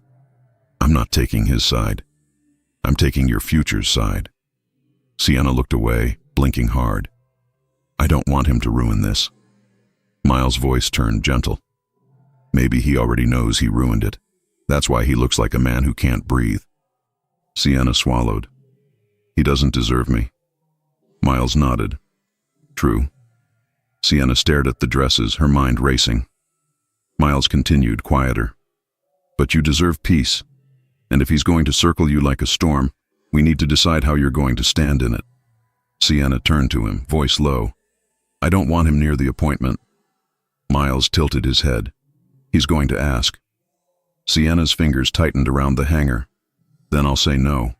I'm not taking his side. I'm taking your future's side. Sienna looked away, blinking hard. I don't want him to ruin this. Miles' voice turned gentle. Maybe he already knows he ruined it. That's why he looks like a man who can't breathe. Sienna swallowed. He doesn't deserve me. Miles nodded. True. Sienna stared at the dresses, her mind racing. Miles continued, quieter. But you deserve peace. And if he's going to circle you like a storm, we need to decide how you're going to stand in it. Sienna turned to him, voice low. I don't want him near the appointment. Miles tilted his head. He's going to ask. Sienna's fingers tightened around the hanger. Then I'll say no.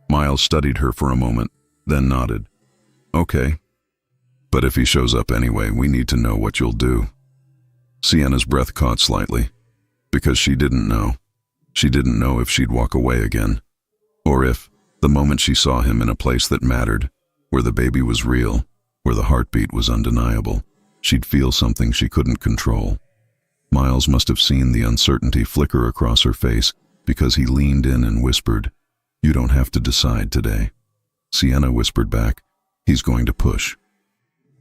Miles studied her for a moment, then nodded. Okay. But if he shows up anyway, we need to know what you'll do. Sienna's breath caught slightly. Because she didn't know. She didn't know if she'd walk away again. Or if, the moment she saw him in a place that mattered, where the baby was real, where the heartbeat was undeniable, she'd feel something she couldn't control. Miles must have seen the uncertainty flicker across her face because he leaned in and whispered, You don't have to decide today. Sienna whispered back, He's going to push.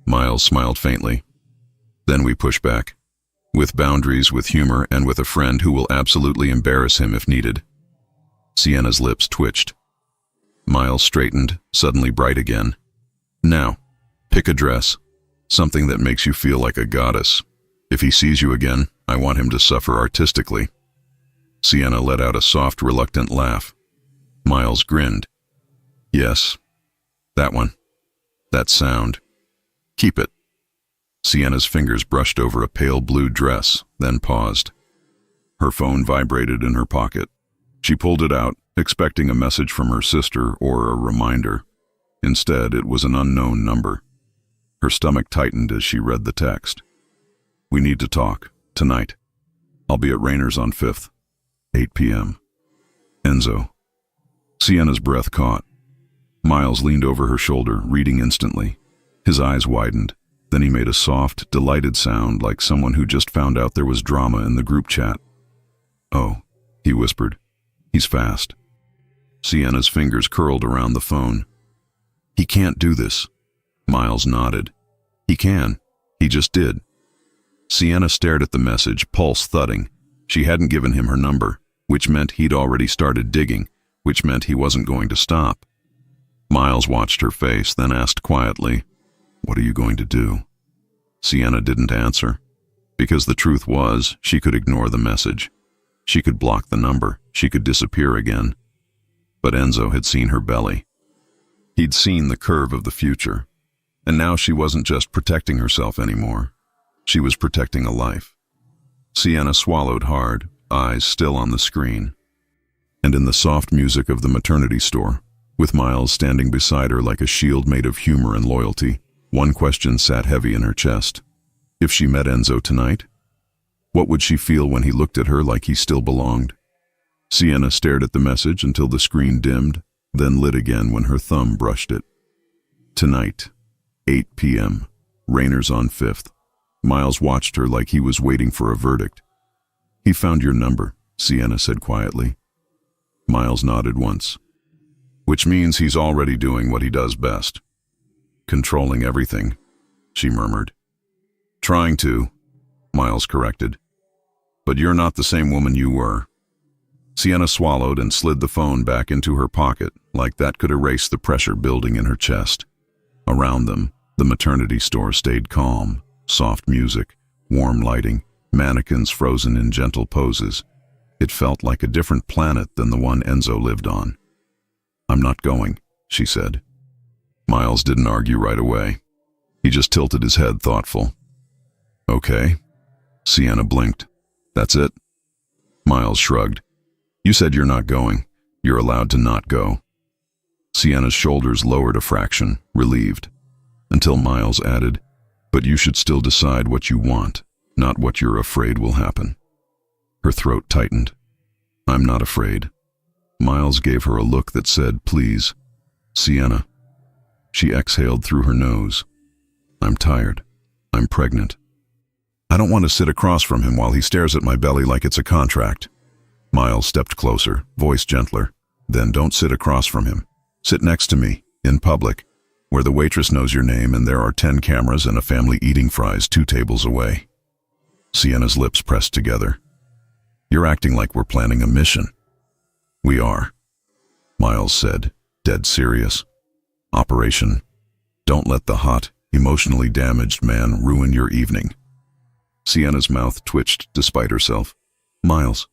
Miles smiled faintly. Then we push back. With boundaries, with humor, and with a friend who will absolutely embarrass him if needed. Sienna's lips twitched. Miles straightened, suddenly bright again. Now, pick a dress. Something that makes you feel like a goddess. If he sees you again, I want him to suffer artistically. Sienna let out a soft, reluctant laugh. Miles grinned. Yes, that one. That sound. Keep it. Sienna's fingers brushed over a pale blue dress, then paused. Her phone vibrated in her pocket. She pulled it out, expecting a message from her sister or a reminder. Instead, it was an unknown number. Her stomach tightened as she read the text. We need to talk, tonight. I'll be at Rayner's on 5th, 8 p.m. Enzo. Sienna's breath caught. Miles leaned over her shoulder, reading instantly. His eyes widened. Then he made a soft, delighted sound like someone who just found out there was drama in the group chat. Oh, he whispered. He's fast. Sienna's fingers curled around the phone. He can't do this. Miles nodded. He can. He just did. Sienna stared at the message, pulse thudding. She hadn't given him her number, which meant he'd already started digging, which meant he wasn't going to stop. Miles watched her face, then asked quietly, What are you going to do? Sienna didn't answer, because the truth was she could ignore the message. She could block the number. She could disappear again. But Enzo had seen her belly. He'd seen the curve of the future. And now she wasn't just protecting herself anymore. She was protecting a life. Sienna swallowed hard, eyes still on the screen. And in the soft music of the maternity store, with Miles standing beside her like a shield made of humor and loyalty, one question sat heavy in her chest. If she met Enzo tonight, what would she feel when he looked at her like he still belonged? Sienna stared at the message until the screen dimmed, then lit again when her thumb brushed it. Tonight, 8 p.m., Rayner's on 5th. Miles watched her like he was waiting for a verdict. He found your number, Sienna said quietly. Miles nodded once. Which means he's already doing what he does best. Controlling everything, she murmured. Trying to, Miles corrected. But you're not the same woman you were. Sienna swallowed and slid the phone back into her pocket, like that could erase the pressure building in her chest. Around them, the maternity store stayed calm. Soft music, warm lighting, mannequins frozen in gentle poses. It felt like a different planet than the one Enzo lived on. I'm not going, she said. Miles didn't argue right away. He just tilted his head, thoughtful. Okay. Sienna blinked. That's it? Miles shrugged. You said you're not going. You're allowed to not go. Sienna's shoulders lowered a fraction, relieved, until Miles added, But you should still decide what you want, not what you're afraid will happen. Her throat tightened. I'm not afraid. Miles gave her a look that said, Please, Sienna. She exhaled through her nose. I'm tired. I'm pregnant. I don't want to sit across from him while he stares at my belly like it's a contract. Miles stepped closer, voice gentler. Then don't sit across from him. Sit next to me, in public, where the waitress knows your name and there are 10 cameras and a family eating fries 2 tables away. Sienna's lips pressed together. You're acting like we're planning a mission. We are, Miles said, dead serious. Operation. Don't let the hot, emotionally damaged man ruin your evening. Sienna's mouth twitched despite herself. Miles.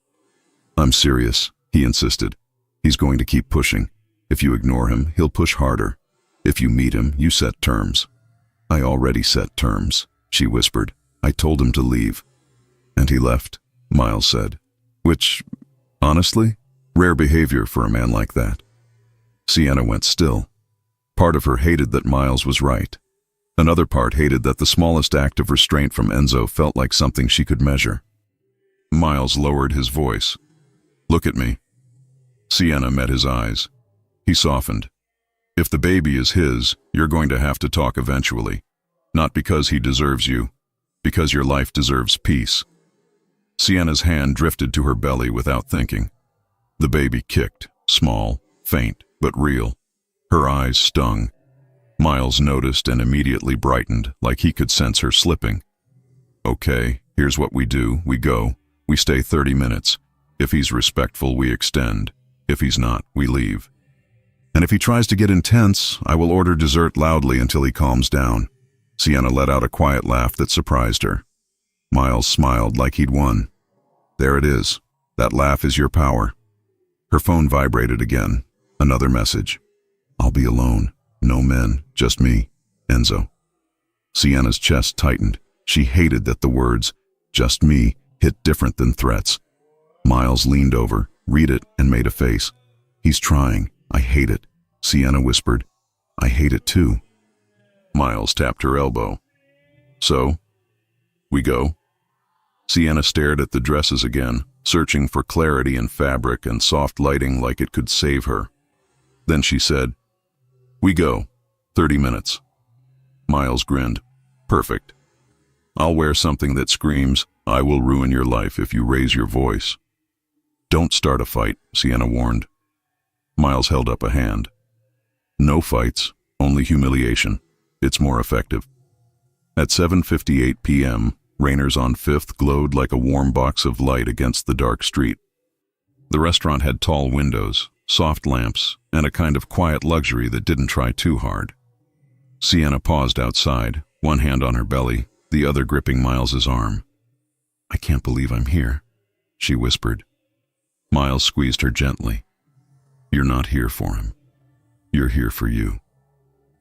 I'm serious, he insisted. He's going to keep pushing. If you ignore him, he'll push harder. If you meet him, you set terms. I already set terms, she whispered. I told him to leave. And he left, Miles said. Which, honestly, rare behavior for a man like that. Sienna went still. Part of her hated that Miles was right. Another part hated that the smallest act of restraint from Enzo felt like something she could measure. Miles lowered his voice. Look at me. Sienna met his eyes. He softened. If the baby is his, you're going to have to talk eventually. Not because he deserves you, because your life deserves peace. Sienna's hand drifted to her belly without thinking. The baby kicked, small, faint, but real. Her eyes stung. Miles noticed and immediately brightened, like he could sense her slipping. Okay, Here's what we do. We go. We stay 30 minutes. If he's respectful, we extend. If he's not, we leave. And if he tries to get intense, I will order dessert loudly until he calms down." Sienna let out a quiet laugh that surprised her. Miles smiled like he'd won. "There it is. That laugh is your power." Her phone vibrated again. Another message. "I'll be alone. No men, just me. Enzo." Sienna's chest tightened. She hated that the words, "just me," hit different than threats. Miles leaned over, read it, and made a face. "He's trying. I hate it." Sienna whispered, "I hate it too." Miles tapped her elbow. "So, we go?" Sienna stared at the dresses again, searching for clarity in fabric and soft lighting like it could save her. Then she said, "We go. 30 minutes." Miles grinned. "Perfect. I'll wear something that screams, 'I will ruin your life if you raise your voice.'" "Don't start a fight," Sienna warned. Miles held up a hand. "No fights, only humiliation. It's more effective." At 7:58 p.m., Rainer's on 5th glowed like a warm box of light against the dark street. The restaurant had tall windows, soft lamps, and a kind of quiet luxury that didn't try too hard. Sienna paused outside, one hand on her belly, the other gripping Miles's arm. "I can't believe I'm here," she whispered. Miles squeezed her gently. "You're not here for him. You're here for you."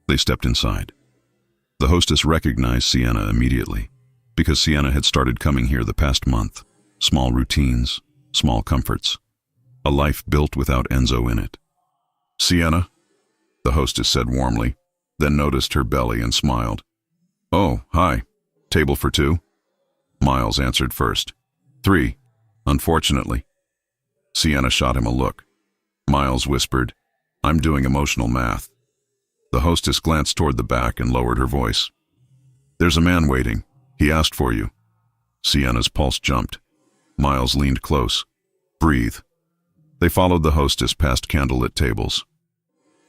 They stepped inside. The hostess recognized Sienna immediately, because Sienna had started coming here the past month. Small routines, small comforts. A life built without Enzo in it. "Sienna?" the hostess said warmly, then noticed her belly and smiled. "Oh, hi. Table for two?" Miles answered first. "3, unfortunately." Sienna shot him a look. Miles whispered, "I'm doing emotional math." The hostess glanced toward the back and lowered her voice. "There's a man waiting. He asked for you." Sienna's pulse jumped. Miles leaned close. "Breathe." They followed the hostess past candlelit tables.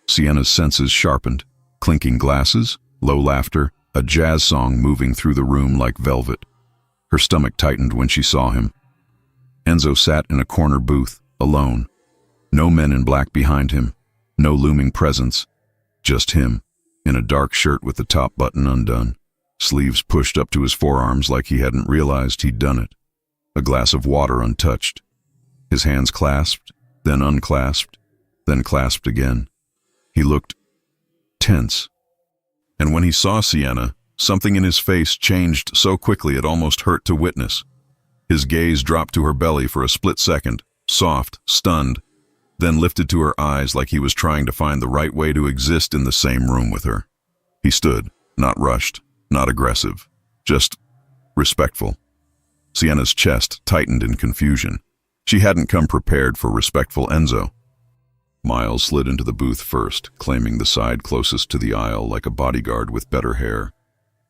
Sienna's senses sharpened. Clinking glasses, low laughter, a jazz song moving through the room like velvet. Her stomach tightened when she saw him. Enzo sat in a corner booth, alone. No men in black behind him, no looming presence. Just him, in a dark shirt with the top button undone, sleeves pushed up to his forearms like he hadn't realized he'd done it. A glass of water untouched. His hands clasped, then unclasped, then clasped again. He looked tense. And when he saw Sienna, something in his face changed so quickly it almost hurt to witness. His gaze dropped to her belly for a split second, soft, stunned, then lifted to her eyes like he was trying to find the right way to exist in the same room with her. He stood, not rushed, not aggressive, just respectful. Sienna's chest tightened in confusion. She hadn't come prepared for respectful Enzo. Miles slid into the booth first, claiming the side closest to the aisle like a bodyguard with better hair.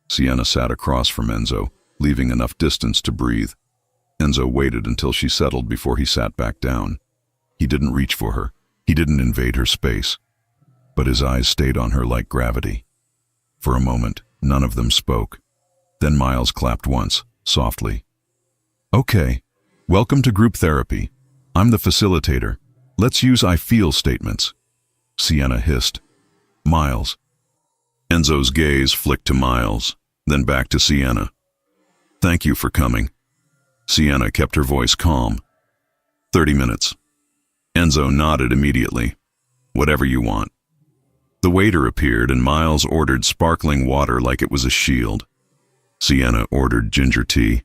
Sienna sat across from Enzo, leaving enough distance to breathe. Enzo waited until she settled before he sat back down. He didn't reach for her. He didn't invade her space. But his eyes stayed on her like gravity. For a moment, none of them spoke. Then Miles clapped once, softly. "Okay, welcome to group therapy. I'm the facilitator. Let's use I feel statements." Sienna hissed. "Miles." Enzo's gaze flicked to Miles, then back to Sienna. "Thank you for coming." Sienna kept her voice calm. 30 minutes. Enzo nodded immediately. "Whatever you want." The waiter appeared and Miles ordered sparkling water like it was a shield. Sienna ordered ginger tea.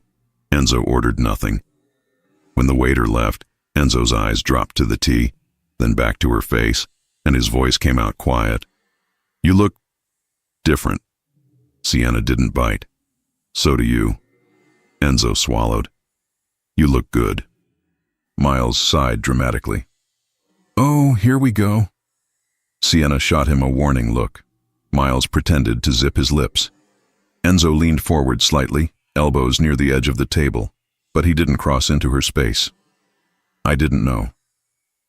Enzo ordered nothing. When the waiter left, Enzo's eyes dropped to the tea, then back to her face, and his voice came out quiet. "You look different." Sienna didn't bite. "So do you." Enzo swallowed. "You look good." Miles sighed dramatically. "Oh, here we go." Sienna shot him a warning look. Miles pretended to zip his lips. Enzo leaned forward slightly, elbows near the edge of the table, but he didn't cross into her space. "I didn't know."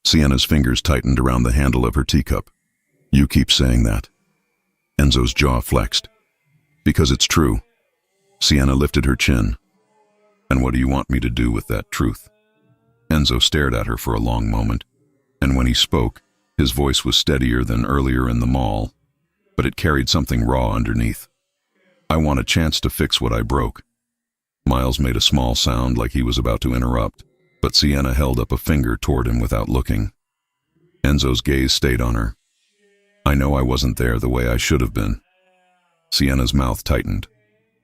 Sienna's fingers tightened around the handle of her teacup. "You keep saying that." Enzo's jaw flexed. "Because it's true." Sienna lifted her chin. And what do you want me to do with that truth? Enzo stared at her for a long moment, and when he spoke, his voice was steadier than earlier in the mall, but it carried something raw underneath. I want a chance to fix what I broke. Miles made a small sound like he was about to interrupt, but Sienna held up a finger toward him without looking. Enzo's gaze stayed on her. I know I wasn't there the way I should have been. Sienna's mouth tightened.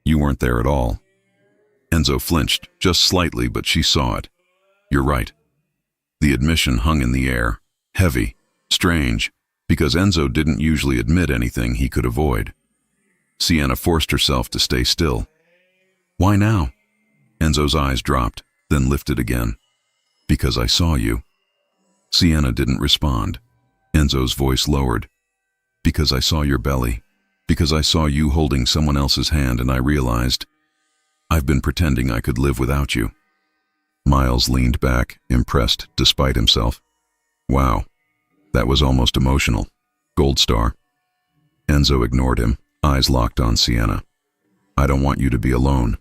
You weren't there at all. Enzo flinched, just slightly, but she saw it. You're right. The admission hung in the air, heavy, strange, because Enzo didn't usually admit anything he could avoid. Sienna forced herself to stay still. Why now? Enzo's eyes dropped, then lifted again. Because I saw you. Sienna didn't respond. Enzo's voice lowered. Because I saw your belly. Because I saw you holding someone else's hand and I realized I've been pretending I could live without you. Miles leaned back, impressed despite himself. Wow, that was almost emotional. Gold star. Enzo ignored him, eyes locked on Sienna. I don't want you to be alone.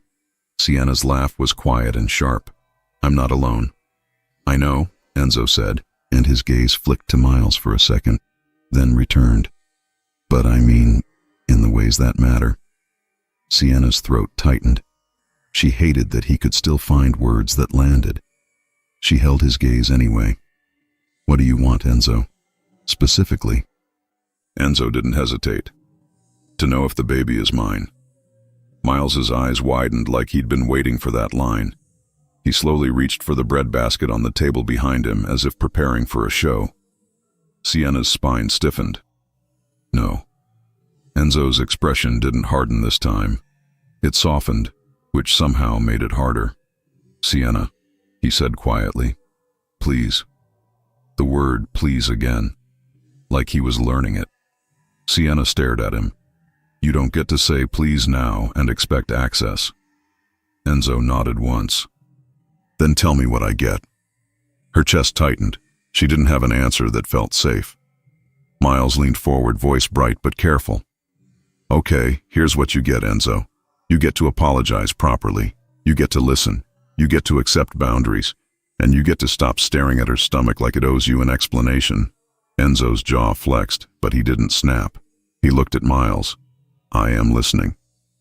Sienna's laugh was quiet and sharp. I'm not alone. I know, Enzo said, and his gaze flicked to Miles for a second, then returned. But I mean, in the ways that matter. Sienna's throat tightened. She hated that he could still find words that landed. She held his gaze anyway. What do you want, Enzo? Specifically. Enzo didn't hesitate. To know if the baby is mine. Miles's eyes widened like he'd been waiting for that line. He slowly reached for the breadbasket on the table behind him as if preparing for a show. Sienna's spine stiffened. No. Enzo's expression didn't harden this time. It softened, which somehow made it harder. Sienna, he said quietly. Please. The word please again, like he was learning it. Sienna stared at him. You don't get to say please now and expect access. Enzo nodded once. Then tell me what I get. Her chest tightened. She didn't have an answer that felt safe. Miles leaned forward, voice bright but careful. Okay, here's what you get, Enzo. You get to apologize properly. You get to listen. You get to accept boundaries. And you get to stop staring at her stomach like it owes you an explanation. Enzo's jaw flexed, but he didn't snap. He looked at Miles. I am listening.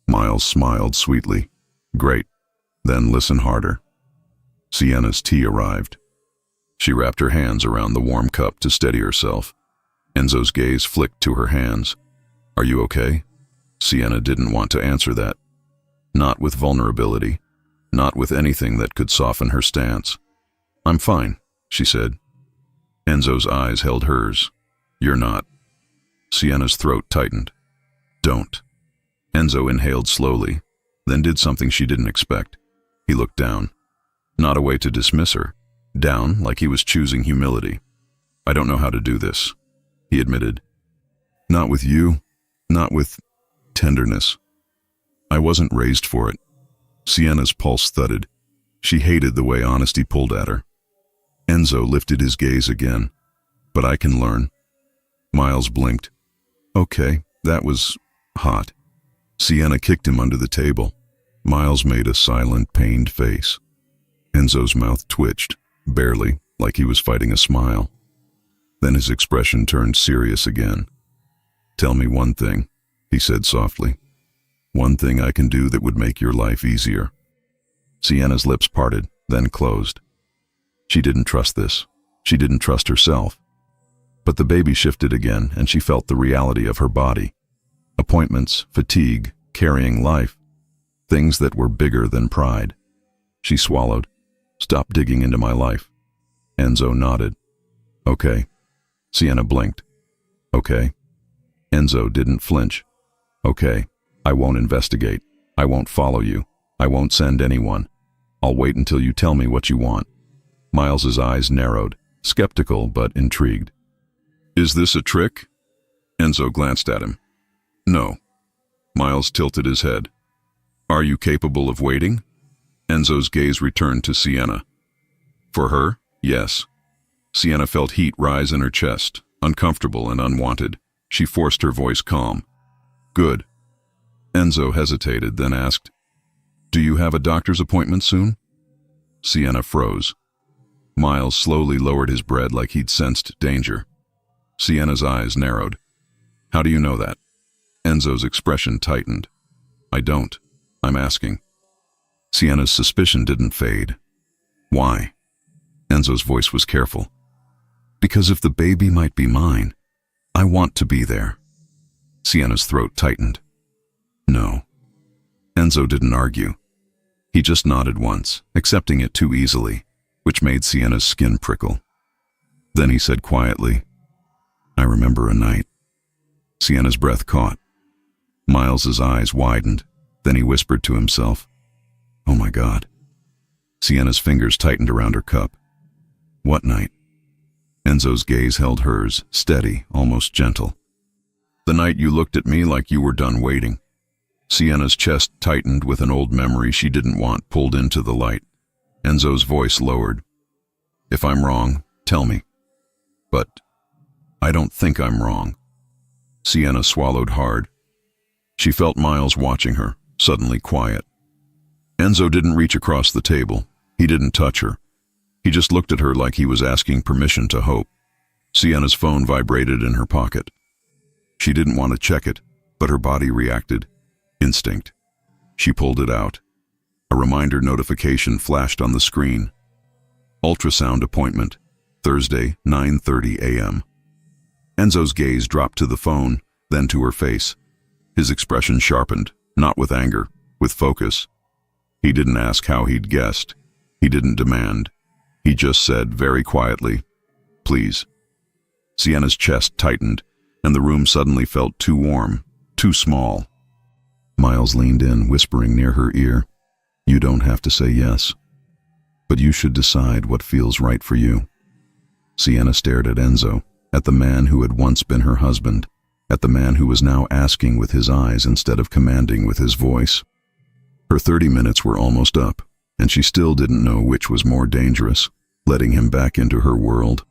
Miles smiled sweetly. Great. Then listen harder. Sienna's tea arrived. She wrapped her hands around the warm cup to steady herself. Enzo's gaze flicked to her hands. Are you okay? Sienna didn't want to answer that. Not with vulnerability. Not with anything that could soften her stance. I'm fine, she said. Enzo's eyes held hers. You're not. Sienna's throat tightened. Don't. Enzo inhaled slowly, then did something she didn't expect. He looked down. Not a way to dismiss her. Down, like he was choosing humility. I don't know how to do this, he admitted. Not with you. Not with tenderness. I wasn't raised for it. Sienna's pulse thudded. She hated the way honesty pulled at her. Enzo lifted his gaze again. But I can learn. Miles blinked. Okay, that was hot. Sienna kicked him under the table. Miles made a silent, pained face. Enzo's mouth twitched, barely, like he was fighting a smile. Then his expression turned serious again. Tell me one thing, he said softly. One thing I can do that would make your life easier. Sienna's lips parted, then closed. She didn't trust this. She didn't trust herself. But the baby shifted again, and she felt the reality of her body. Appointments, fatigue, carrying life. Things that were bigger than pride. She swallowed. Stop digging into my life. Enzo nodded. Okay. Sienna blinked. Okay. Enzo didn't flinch. Okay. I won't investigate. I won't follow you. I won't send anyone. I'll wait until you tell me what you want. Miles's eyes narrowed, skeptical but intrigued. Is this a trick? Enzo glanced at him. No. Miles tilted his head. Are you capable of waiting? Enzo's gaze returned to Sienna. For her, yes. Sienna felt heat rise in her chest, uncomfortable and unwanted. She forced her voice calm. Good. Enzo hesitated, then asked, Do you have a doctor's appointment soon? Sienna froze. Miles slowly lowered his bread like he'd sensed danger. Sienna's eyes narrowed. How do you know that? Enzo's expression tightened. I don't. I'm asking. Sienna's suspicion didn't fade. Why? Enzo's voice was careful. Because if the baby might be mine, I want to be there. Sienna's throat tightened. No. Enzo didn't argue. He just nodded once, accepting it too easily, which made Sienna's skin prickle. Then he said quietly, I remember a night. Sienna's breath caught. Miles's eyes widened. Then he whispered to himself, Oh my God. Sienna's fingers tightened around her cup. What night? Enzo's gaze held hers, steady, almost gentle. The night you looked at me like you were done waiting. Sienna's chest tightened with an old memory she didn't want pulled into the light. Enzo's voice lowered. If I'm wrong, tell me. But I don't think I'm wrong. Sienna swallowed hard. She felt Miles watching her, suddenly quiet. Enzo didn't reach across the table. He didn't touch her. He just looked at her like he was asking permission to hope. Sienna's phone vibrated in her pocket. She didn't want to check it, but her body reacted. Instinct. She pulled it out. A reminder notification flashed on the screen. Ultrasound appointment, Thursday, 9:30 a.m. Enzo's gaze dropped to the phone, then to her face. His expression sharpened, not with anger, with focus. He didn't ask how he'd guessed. He didn't demand. He just said very quietly, Please. Sienna's chest tightened, and the room suddenly felt too warm, too small. Miles leaned in, whispering near her ear, You don't have to say yes, but you should decide what feels right for you. Sienna stared at Enzo, at the man who had once been her husband, at the man who was now asking with his eyes instead of commanding with his voice. Her 30 minutes were almost up, and she still didn't know which was more dangerous, letting him back into her world,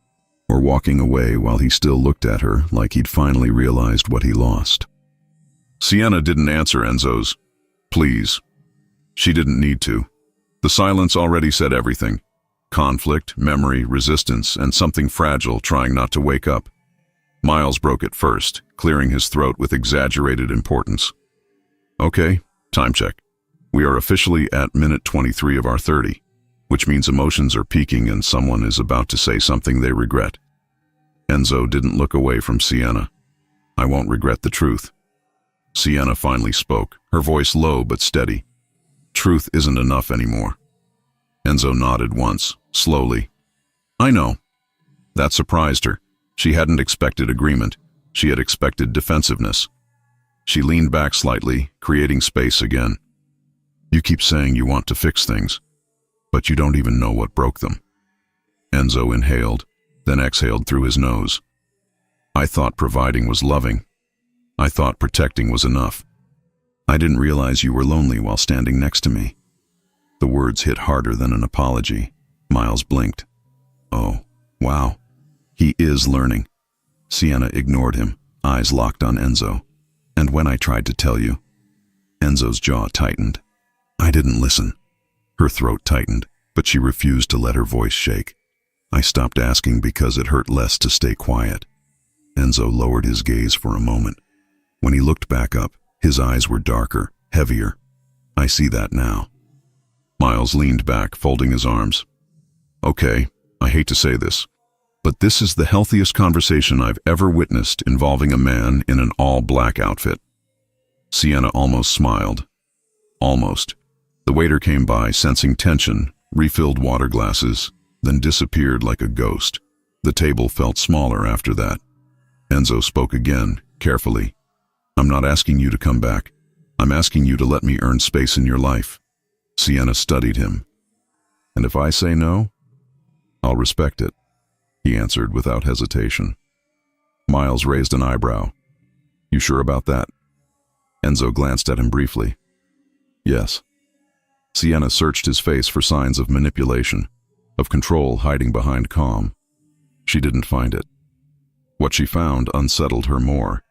or walking away while he still looked at her like he'd finally realized what he lost. Sienna didn't answer Enzo's, Please. She didn't need to. The silence already said everything. Conflict, memory, resistance, and something fragile trying not to wake up. Miles broke it first, clearing his throat with exaggerated importance. Okay, time check. We are officially at minute 23 of our 30, which means emotions are peaking and someone is about to say something they regret. Enzo didn't look away from Sienna. I won't regret the truth. Sienna finally spoke, her voice low but steady. Truth isn't enough anymore. Enzo nodded once, slowly. I know. That surprised her. She hadn't expected agreement. She had expected defensiveness. She leaned back slightly, creating space again. You keep saying you want to fix things, but you don't even know what broke them. Enzo inhaled, then exhaled through his nose. I thought providing was loving. I thought protecting was enough. I didn't realize you were lonely while standing next to me. The words hit harder than an apology. Miles blinked. Oh, wow. He is learning. Sienna ignored him, eyes locked on Enzo. And when I tried to tell you, Enzo's jaw tightened. I didn't listen. Her throat tightened, but she refused to let her voice shake. I stopped asking because it hurt less to stay quiet. Enzo lowered his gaze for a moment. When he looked back up, his eyes were darker, heavier. I see that now. Miles leaned back, folding his arms. Okay, I hate to say this, but this is the healthiest conversation I've ever witnessed involving a man in an all-black outfit. Sienna almost smiled. Almost. The waiter came by, sensing tension, refilled water glasses, then disappeared like a ghost. The table felt smaller after that. Enzo spoke again, carefully. I'm not asking you to come back. I'm asking you to let me earn space in your life. Sienna studied him. And if I say no, I'll respect it, he answered without hesitation. Miles raised an eyebrow. You sure about that? Enzo glanced at him briefly. Yes. Sienna searched his face for signs of manipulation, of control hiding behind calm. She didn't find it. What she found unsettled her more.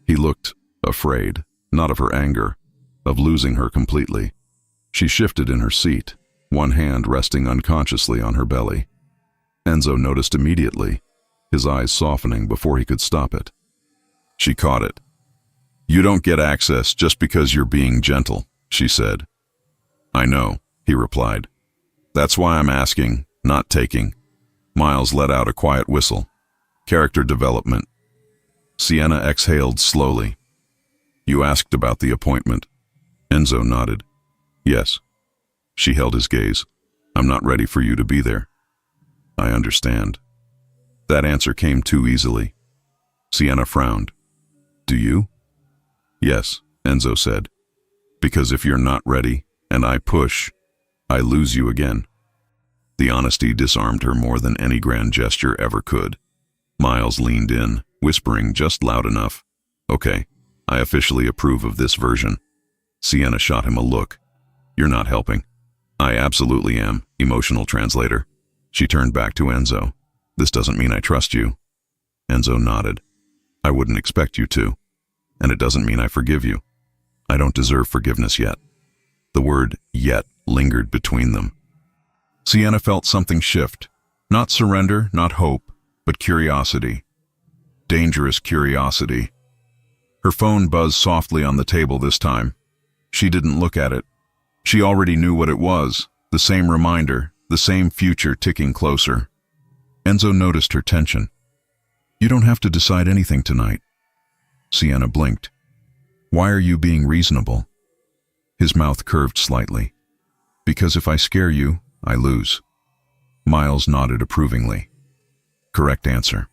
He looked afraid, not of her anger, of losing her completely. She shifted in her seat, one hand resting unconsciously on her belly. Enzo noticed immediately, his eyes softening before he could stop it. She caught it. "You don't get access just because you're being gentle," she said. "I know," he replied. "That's why I'm asking, not taking." Miles let out a quiet whistle. Character development. Sienna exhaled slowly. "You asked about the appointment." Enzo nodded. "Yes." She held his gaze. "I'm not ready for you to be there." "I understand." That answer came too easily. Sienna frowned. "Do you?" "Yes," Enzo said. "Because if you're not ready, and I push, I lose you again." The honesty disarmed her more than any grand gesture ever could. Miles leaned in, whispering just loud enough. "Okay, I officially approve of this version." Sienna shot him a look. "You're not helping." "I absolutely am, emotional translator." She turned back to Enzo. "This doesn't mean I trust you." Enzo nodded. "I wouldn't expect you to. And it doesn't mean I forgive you. I don't deserve forgiveness yet." The word "yet" lingered between them. Sienna felt something shift. Not surrender, not hope, but curiosity. Dangerous curiosity. Her phone buzzed softly on the table this time. She didn't look at it. She already knew what it was, the same reminder, the same future ticking closer. Enzo noticed her tension. "You don't have to decide anything tonight." Sienna blinked. "Why are you being reasonable?" His mouth curved slightly. "Because if I scare you, I lose." Miles nodded approvingly. Correct answer.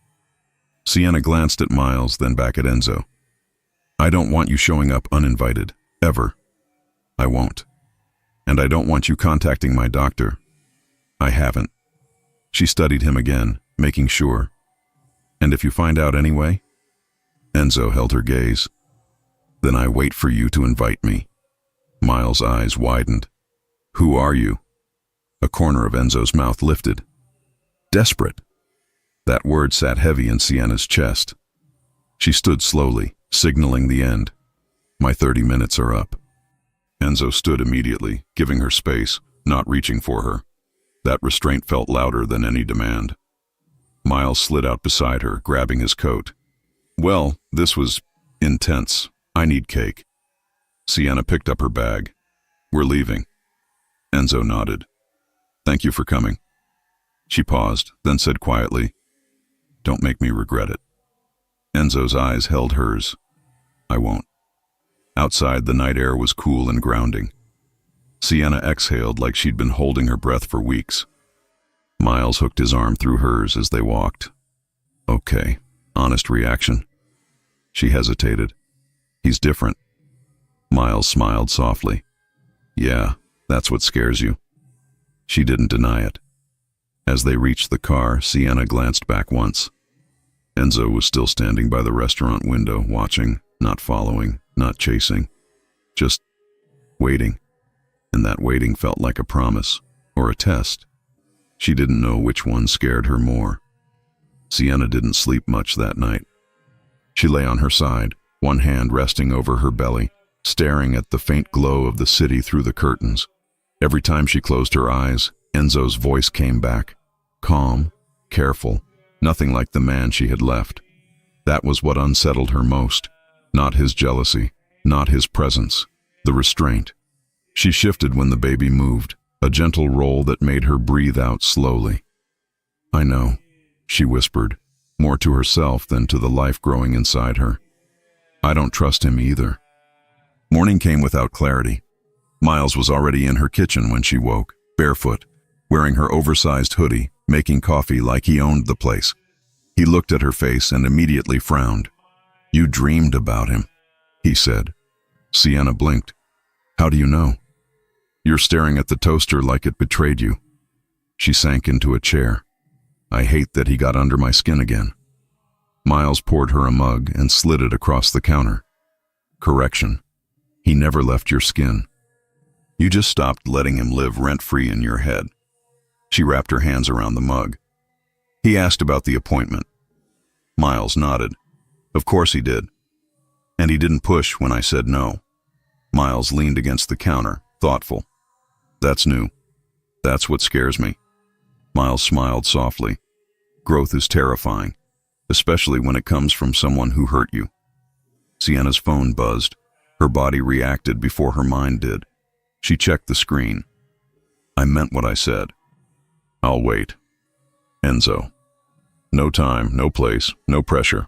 Sienna glanced at Miles, then back at Enzo. "I don't want you showing up uninvited, ever." "I won't. And I don't want you contacting my doctor." "I haven't." She studied him again, making sure. "And if you find out anyway?" Enzo held her gaze. "Then I wait for you to invite me." Miles' eyes widened. "Who are you?" A corner of Enzo's mouth lifted. "Desperate." That word sat heavy in Sienna's chest. She stood slowly, signaling the end. "My 30 minutes are up." Enzo stood immediately, giving her space, not reaching for her. That restraint felt louder than any demand. Miles slid out beside her, grabbing his coat. "Well, this was intense. I need cake." Sienna picked up her bag. "We're leaving." Enzo nodded. "Thank you for coming." She paused, then said quietly, "Don't make me regret it." Enzo's eyes held hers. "I won't." Outside, the night air was cool and grounding. Sienna exhaled like she'd been holding her breath for weeks. Miles hooked his arm through hers as they walked. "Okay." Honest reaction. She hesitated. "He's different." Miles smiled softly. "Yeah, that's what scares you." She didn't deny it. As they reached the car, Sienna glanced back once. Enzo was still standing by the restaurant window, watching, not following, not chasing, just waiting. And that waiting felt like a promise, or a test. She didn't know which one scared her more. Sienna didn't sleep much that night. She lay on her side, one hand resting over her belly, staring at the faint glow of the city through the curtains. Every time she closed her eyes, Enzo's voice came back, calm, careful, nothing like the man she had left. That was what unsettled her most. Not his jealousy, not his presence, the restraint. She shifted when the baby moved, a gentle roll that made her breathe out slowly. "I know," she whispered, more to herself than to the life growing inside her. "I don't trust him either." Morning came without clarity. Miles was already in her kitchen when she woke, barefoot, wearing her oversized hoodie, making coffee like he owned the place. He looked at her face and immediately frowned. "You dreamed about him," he said. Sienna blinked. "How do you know?" "You're staring at the toaster like it betrayed you." She sank into a chair. "I hate that he got under my skin again." Miles poured her a mug and slid it across the counter. "Correction. He never left your skin. You just stopped letting him live rent-free in your head." She wrapped her hands around the mug. "He asked about the appointment." Miles nodded. "Of course he did. And he didn't push when I said no." Miles leaned against the counter, thoughtful. That's new. That's what scares me. Miles smiled softly. Growth is terrifying, especially when it comes from someone who hurt you. Sienna's phone buzzed. Her body reacted before her mind did. She checked the screen. I meant what I said. I'll wait. Enzo. No time, no place, no pressure.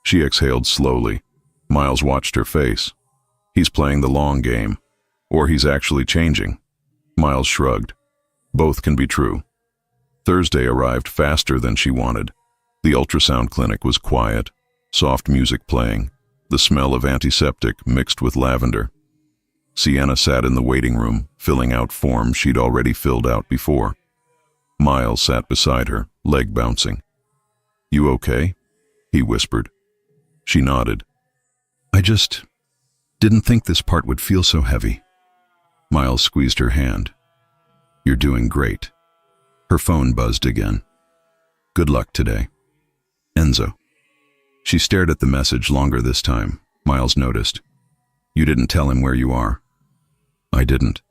She exhaled slowly. Miles watched her face. He's playing the long game. Or he's actually changing. Miles shrugged. Both can be true. Thursday arrived faster than she wanted. The ultrasound clinic was quiet, soft music playing, the smell of antiseptic mixed with lavender. Sienna sat in the waiting room, filling out forms she'd already filled out before. Miles sat beside her, leg bouncing. You okay? He whispered. She nodded. I just didn't think this part would feel so heavy. Miles squeezed her hand. You're doing great. Her phone buzzed again. Good luck today. Enzo. She stared at the message longer this time. Miles noticed. You didn't tell him where you are. I didn't.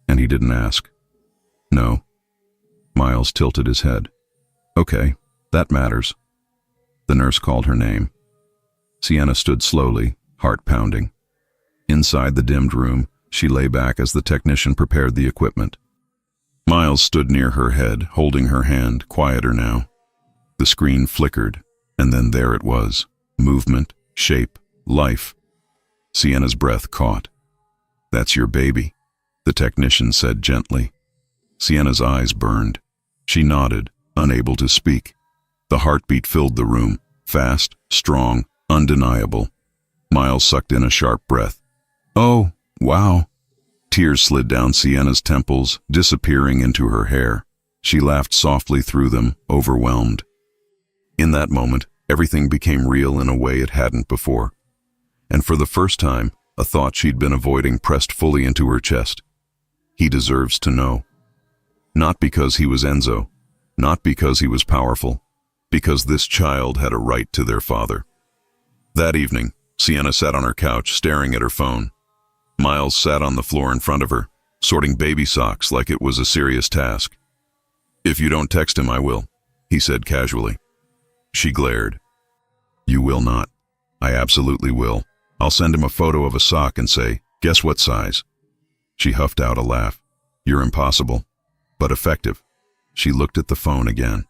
And he didn't ask. No. Miles tilted his head. Okay, that matters. The nurse called her name. Sienna stood slowly, heart pounding. Inside the dimmed room, she lay back as the technician prepared the equipment. Miles stood near her head, holding her hand, quieter now. The screen flickered, and then there it was. Movement, shape, life. Sienna's breath caught. That's your baby, the technician said gently. Sienna's eyes burned. She nodded, unable to speak. The heartbeat filled the room, fast, strong, undeniable. Miles sucked in a sharp breath. Oh, wow. Tears slid down Sienna's temples, disappearing into her hair. She laughed softly through them, overwhelmed. In that moment, everything became real in a way it hadn't before. And for the first time, a thought she'd been avoiding pressed fully into her chest. He deserves to know. Not because he was Enzo, not because he was powerful, because this child had a right to their father. That evening, Sienna sat on her couch, staring at her phone. Miles sat on the floor in front of her, sorting baby socks like it was a serious task. If you don't text him, I will, he said casually. She glared. You will not. I absolutely will. I'll send him a photo of a sock and say, guess what size? She huffed out a laugh. You're impossible, but effective. She looked at the phone again.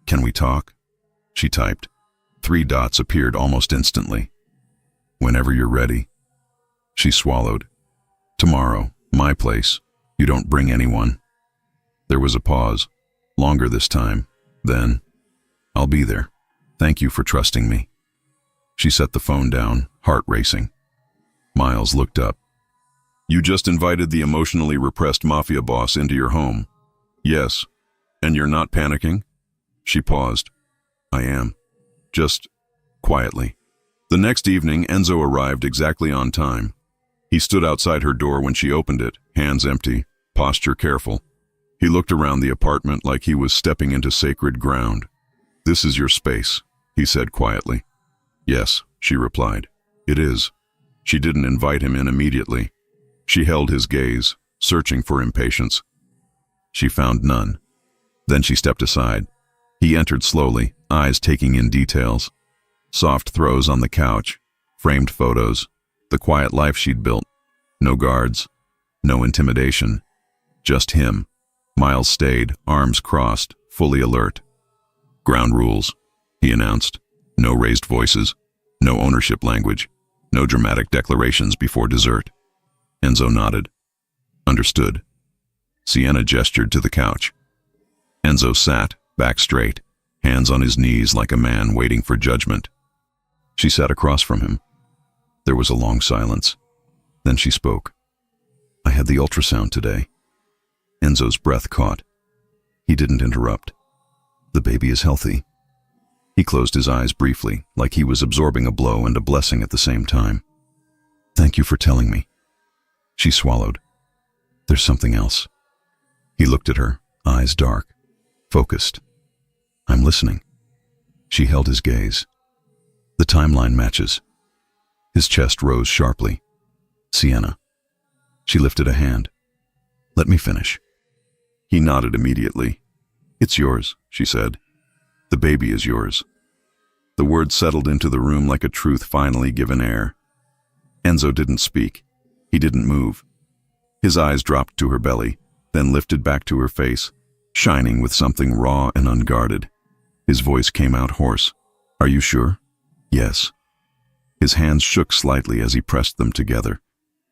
Can we talk? She typed. 3 dots appeared almost instantly. Whenever you're ready. She swallowed. Tomorrow, my place. You don't bring anyone. There was a pause, longer this time. Then, I'll be there. Thank you for trusting me. She set the phone down, heart racing. Miles looked up. You just invited the emotionally repressed Mafia boss into your home. Yes. And you're not panicking? She paused. I am. Just quietly. The next evening, Enzo arrived exactly on time. He stood outside her door when she opened it, hands empty, posture careful. He looked around the apartment like he was stepping into sacred ground. This is your space, he said quietly. Yes, she replied. It is. She didn't invite him in immediately. She held his gaze, searching for impatience. She found none. Then she stepped aside. He entered slowly, eyes taking in details. Soft throws on the couch, framed photos, the quiet life she'd built. No guards, no intimidation. Just him. Miles stayed, arms crossed, fully alert. Ground rules, he announced. No raised voices, no ownership language, no dramatic declarations before dessert. Enzo nodded. Understood. Sienna gestured to the couch. Enzo sat, back straight, hands on his knees like a man waiting for judgment. She sat across from him. There was a long silence. Then she spoke. I had the ultrasound today. Enzo's breath caught. He didn't interrupt. The baby is healthy. He closed his eyes briefly, like he was absorbing a blow and a blessing at the same time. Thank you for telling me. She swallowed. There's something else. He looked at her, eyes dark, focused. I'm listening. She held his gaze. The timeline matches. His chest rose sharply. Sienna. She lifted a hand. Let me finish. He nodded immediately. It's yours, she said. The baby is yours. The words settled into the room like a truth finally given air. Enzo didn't speak. He didn't move. His eyes dropped to her belly, then lifted back to her face, shining with something raw and unguarded. His voice came out hoarse. Are you sure? Yes. His hands shook slightly as he pressed them together.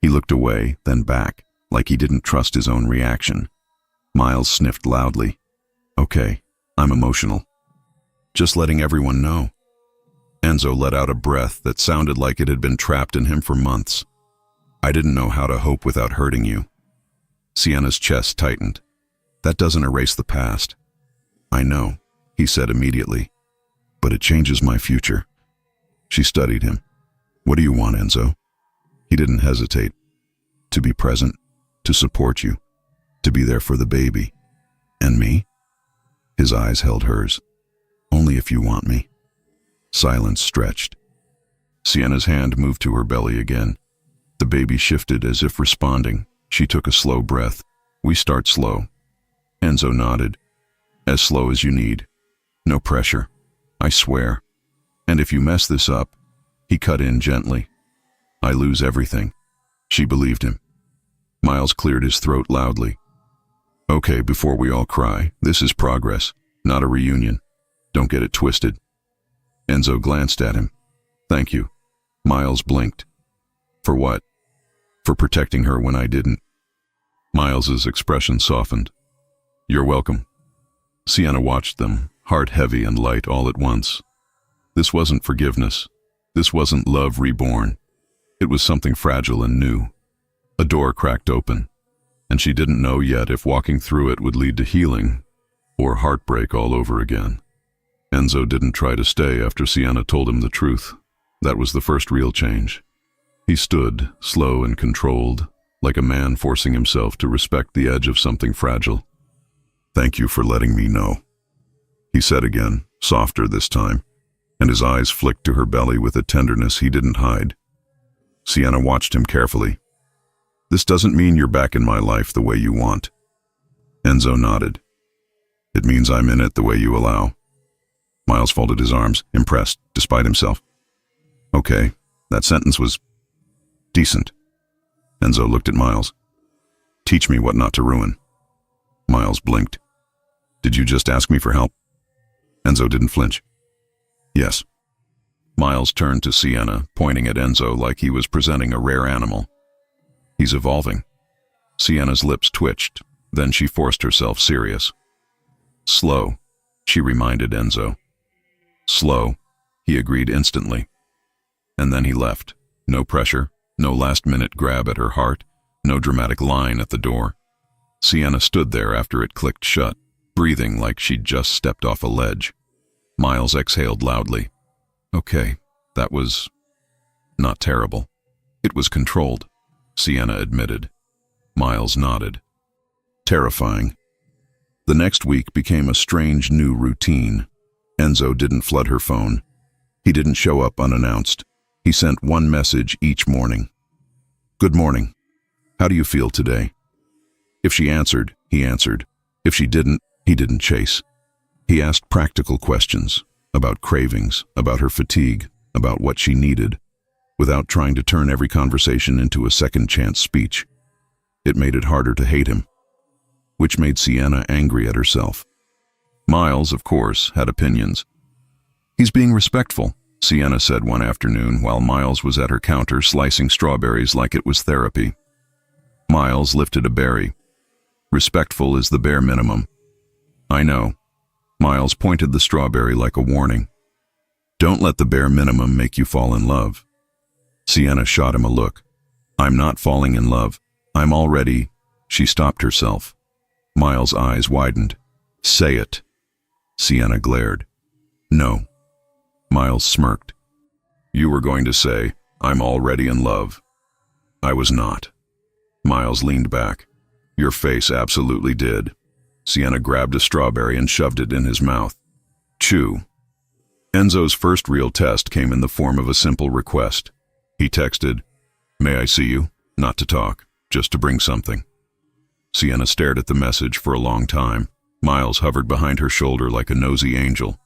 He looked away, then back, like he didn't trust his own reaction. Miles sniffed loudly. Okay, I'm emotional. Just letting everyone know. Enzo let out a breath that sounded like it had been trapped in him for months. I didn't know how to hope without hurting you. Sienna's chest tightened. That doesn't erase the past. I know, he said immediately, but it changes my future. She studied him. What do you want, Enzo? He didn't hesitate. To be present, to support you, to be there for the baby. And me? His eyes held hers. Only if you want me. Silence stretched. Sienna's hand moved to her belly again. The baby shifted as if responding. She took a slow breath. We start slow. Enzo nodded. As slow as you need. No pressure. I swear. And if you mess this up, he cut in gently. I lose everything. She believed him. Miles cleared his throat loudly. Okay, before we all cry, this is progress, not a reunion. Don't get it twisted. Enzo glanced at him. Thank you. Miles blinked. For what? For protecting her when I didn't. Miles's expression softened. You're welcome. Sienna watched them, heart heavy and light all at once. This wasn't forgiveness. This wasn't love reborn. It was something fragile and new. A door cracked open, and she didn't know yet if walking through it would lead to healing or heartbreak all over again. Enzo didn't try to stay after Sienna told him the truth. That was the first real change. He stood, slow and controlled, like a man forcing himself to respect the edge of something fragile. Thank you for letting me know, he said again, softer this time, and his eyes flicked to her belly with a tenderness he didn't hide. Sienna watched him carefully. This doesn't mean you're back in my life the way you want. Enzo nodded. It means I'm in it the way you allow. Miles folded his arms, impressed, despite himself. Okay, that sentence was decent. Enzo looked at Miles. Teach me what not to ruin. Miles blinked. Did you just ask me for help? Enzo didn't flinch. Yes. Miles turned to Sienna, pointing at Enzo like he was presenting a rare animal. He's evolving. Sienna's lips twitched, then she forced herself serious. Slow, she reminded Enzo. Slow, he agreed instantly. And then he left. No pressure, no last-minute grab at her heart, no dramatic line at the door. Sienna stood there after it clicked shut, breathing like she'd just stepped off a ledge. Miles exhaled loudly. Okay, that was not terrible. It was controlled, Sienna admitted. Miles nodded. Terrifying. The next week became a strange new routine. Enzo didn't flood her phone. He didn't show up unannounced. He sent one message each morning. Good morning. How do you feel today? If she answered, he answered. If she didn't, he didn't chase. He asked practical questions about cravings, about her fatigue, about what she needed, without trying to turn every conversation into a second-chance speech. It made it harder to hate him, which made Sienna angry at herself. Miles, of course, had opinions. He's being respectful, Sienna said one afternoon while Miles was at her counter slicing strawberries like it was therapy. Miles lifted a berry. Respectful is the bare minimum. I know. Miles pointed the strawberry like a warning. Don't let the bare minimum make you fall in love. Sienna shot him a look. I'm not falling in love. I'm already... She stopped herself. Miles' eyes widened. Say it. Sienna glared. No. Miles smirked. You were going to say, I'm already in love. I was not. Miles leaned back. Your face absolutely did. Sienna grabbed a strawberry and shoved it in his mouth. Chew. Enzo's first real test came in the form of a simple request. He texted, May I see you? Not to talk, just to bring something. Sienna stared at the message for a long time. Miles hovered behind her shoulder like a nosy angel.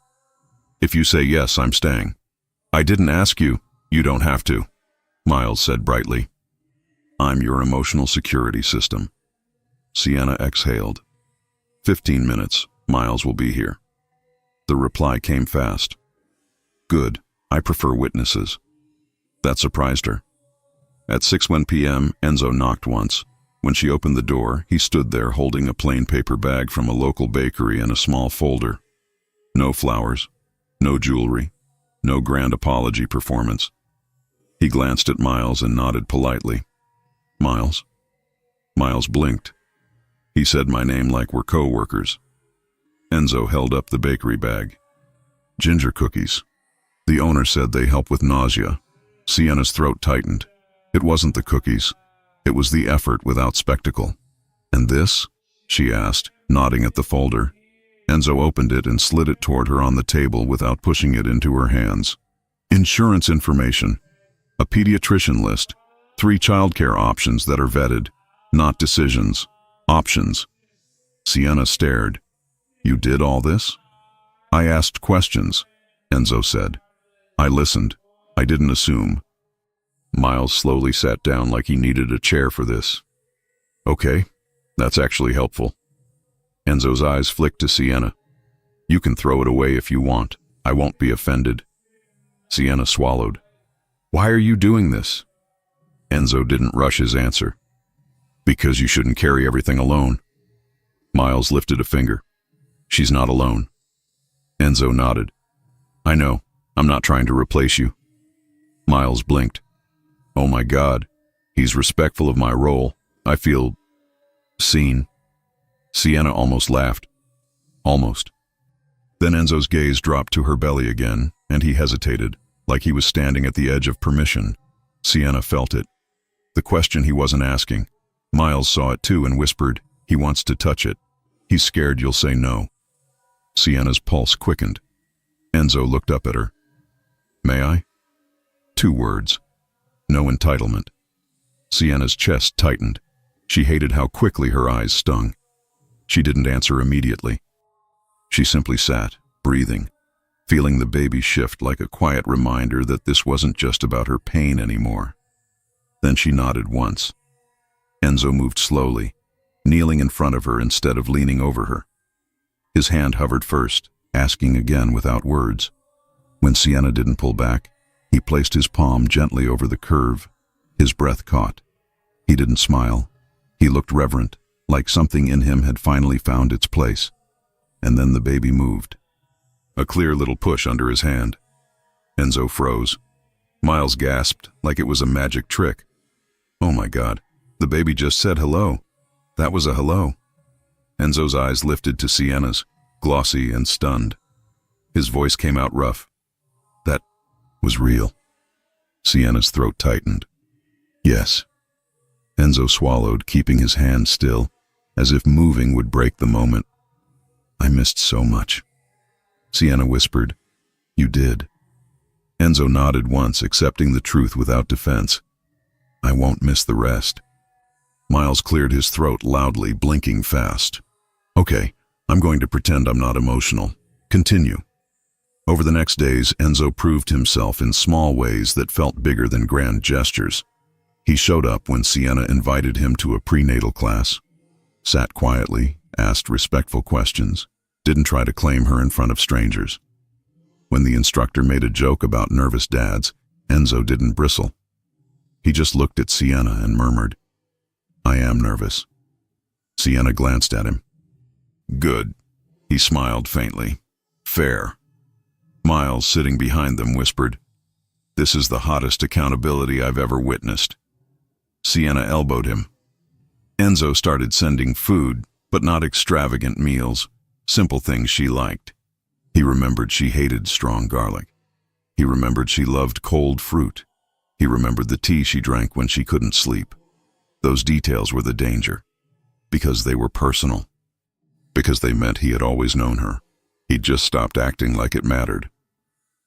"If you say yes, I'm staying." "I didn't ask you." "You don't have to," Miles said brightly. "I'm your emotional security system." Sienna exhaled. 15 minutes. Miles will be here." The reply came fast. "Good. I prefer witnesses." That surprised her. At 6:01 p.m., Enzo knocked once. When she opened the door, he stood there holding a plain paper bag from a local bakery and a small folder. No flowers, no jewelry, no grand apology performance. He glanced at Miles and nodded politely. "Miles?" Miles blinked. He said my name like we're co-workers. Enzo held up the bakery bag. "Ginger cookies. The owner said they help with nausea." Sienna's throat tightened. It wasn't the cookies. It was the effort without spectacle. "And this?" she asked, nodding at the folder. Enzo opened it and slid it toward her on the table without pushing it into her hands. "Insurance information. A pediatrician list. 3 childcare options that are vetted. Not decisions. Options." Sienna stared. "You did all this?" "I asked questions," Enzo said. "I listened. I didn't assume." Miles slowly sat down like he needed a chair for this. "Okay, that's actually helpful." Enzo's eyes flicked to Sienna. "You can throw it away if you want. I won't be offended." Sienna swallowed. "Why are you doing this?" Enzo didn't rush his answer. "Because you shouldn't carry everything alone." Miles lifted a finger. "She's not alone." Enzo nodded. "I know. I'm not trying to replace you." Miles blinked. "Oh my God. He's respectful of my role. I feel seen." Sienna almost laughed. Almost. Then Enzo's gaze dropped to her belly again, and he hesitated, like he was standing at the edge of permission. Sienna felt it. The question he wasn't asking. Miles saw it too and whispered, "He wants to touch it. He's scared you'll say no." Sienna's pulse quickened. Enzo looked up at her. "May I?" 2 words. No entitlement. Sienna's chest tightened. She hated how quickly her eyes stung. She didn't answer immediately. She simply sat, breathing, feeling the baby shift like a quiet reminder that this wasn't just about her pain anymore. Then she nodded once. Enzo moved slowly, kneeling in front of her instead of leaning over her. His hand hovered first, asking again without words. When Sienna didn't pull back, he placed his palm gently over the curve. His breath caught. He didn't smile. He looked reverent, like something in him had finally found its place. And then the baby moved. A clear little push under his hand. Enzo froze. Miles gasped like it was a magic trick. "Oh my God, the baby just said hello." That was a hello. Enzo's eyes lifted to Sienna's, glossy and stunned. His voice came out rough. "That was real." Sienna's throat tightened. "Yes." Enzo swallowed, keeping his hand still, as if moving would break the moment. "I missed so much." Sienna whispered, "You did." Enzo nodded once, accepting the truth without defense. "I won't miss the rest." Miles cleared his throat loudly, blinking fast. "Okay, I'm going to pretend I'm not emotional. Continue." Over the next days, Enzo proved himself in small ways that felt bigger than grand gestures. He showed up when Sienna invited him to a prenatal class, sat quietly, asked respectful questions, didn't try to claim her in front of strangers. When the instructor made a joke about nervous dads, Enzo didn't bristle. He just looked at Sienna and murmured, "I am nervous." Sienna glanced at him. "Good." He smiled faintly. "Fair." Miles, sitting behind them, whispered, "This is the hottest accountability I've ever witnessed." Sienna elbowed him. Enzo started sending food, but not extravagant meals, simple things she liked. He remembered she hated strong garlic. He remembered she loved cold fruit. He remembered the tea she drank when she couldn't sleep. Those details were the danger, because they were personal, because they meant he had always known her. He'd just stopped acting like it mattered.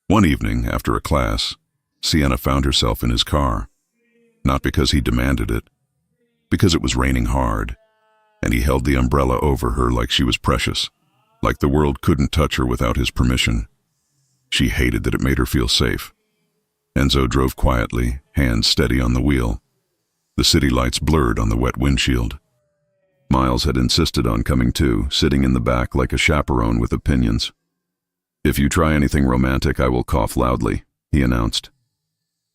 One evening, after a class, Sienna found herself in his car. Not because he demanded it, because it was raining hard. and he held the umbrella over her like she was precious, like the world couldn't touch her without his permission. She hated that it made her feel safe. Enzo drove quietly, hands steady on the wheel. The city lights blurred on the wet windshield. Miles had insisted on coming too, sitting in the back like a chaperone with opinions. "If you try anything romantic, I will cough loudly," he announced.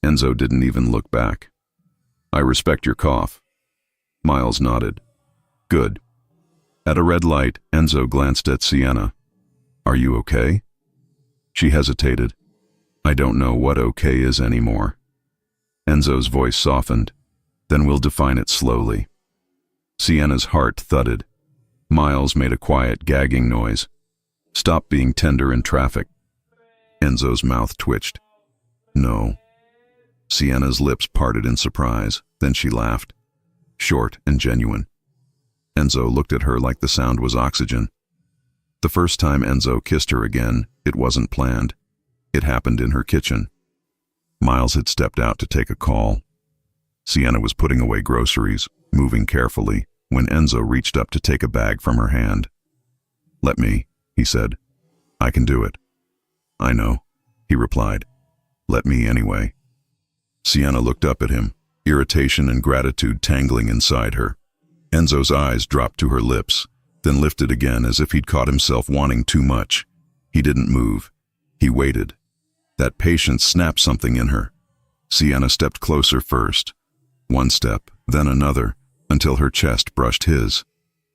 Enzo didn't even look back. "I respect your cough." Miles nodded. "Good." At a red light, Enzo glanced at Sienna. "Are you okay?" She hesitated. "I don't know what okay is anymore." Enzo's voice softened. "Then we'll define it slowly." Sienna's heart thudded. Miles made a quiet, gagging noise. "Stop being tender in traffic." Enzo's mouth twitched. "No." Sienna's lips parted in surprise, then she laughed. Short and genuine. Enzo looked at her like the sound was oxygen. The first time Enzo kissed her again, it wasn't planned. It happened in her kitchen. Miles had stepped out to take a call. Sienna was putting away groceries, moving carefully, when Enzo reached up to take a bag from her hand. "Let me," he said. "I can do it." "I know," he replied. "Let me anyway." Sienna looked up at him, irritation and gratitude tangling inside her. Enzo's eyes dropped to her lips, then lifted again as if he'd caught himself wanting too much. He didn't move. He waited. That patience snapped something in her. Sienna stepped closer first. One step, then another, until her chest brushed his.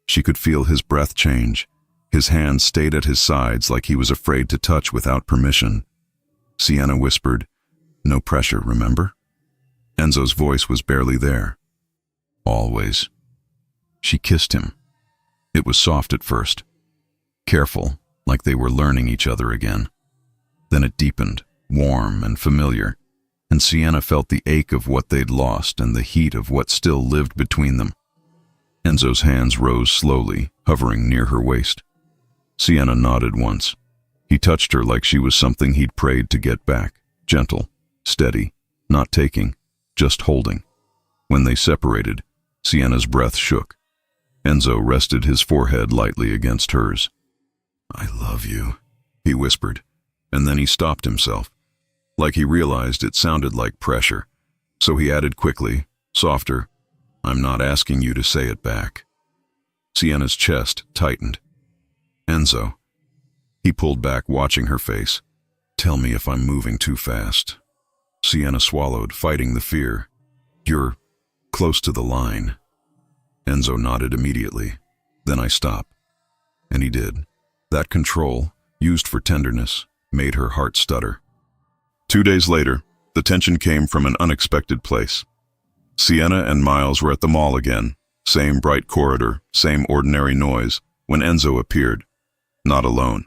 She could feel his breath change. His hands stayed at his sides like he was afraid to touch without permission. Sienna whispered, "No pressure, remember?" Enzo's voice was barely there. "Always." She kissed him. It was soft at first. Careful, like they were learning each other again. Then it deepened, warm and familiar, and Sienna felt the ache of what they'd lost and the heat of what still lived between them. Enzo's hands rose slowly, hovering near her waist. Sienna nodded once. He touched her like she was something he'd prayed to get back, gentle, steady, not taking, just holding. When they separated, Sienna's breath shook. Enzo rested his forehead lightly against hers. "I love you," he whispered, and then he stopped himself. Like he realized it sounded like pressure, so he added quickly, softer, "I'm not asking you to say it back." Sienna's chest tightened. "Enzo." He pulled back, watching her face. "Tell me if I'm moving too fast." Sienna swallowed, fighting the fear. "You're close to the line." Enzo nodded immediately. "Then I stop." And he did. That control, used for tenderness, made her heart stutter. 2 days later, the tension came from an unexpected place. Sienna and Miles were at the mall again. Same bright corridor, same ordinary noise, when Enzo appeared. Not alone.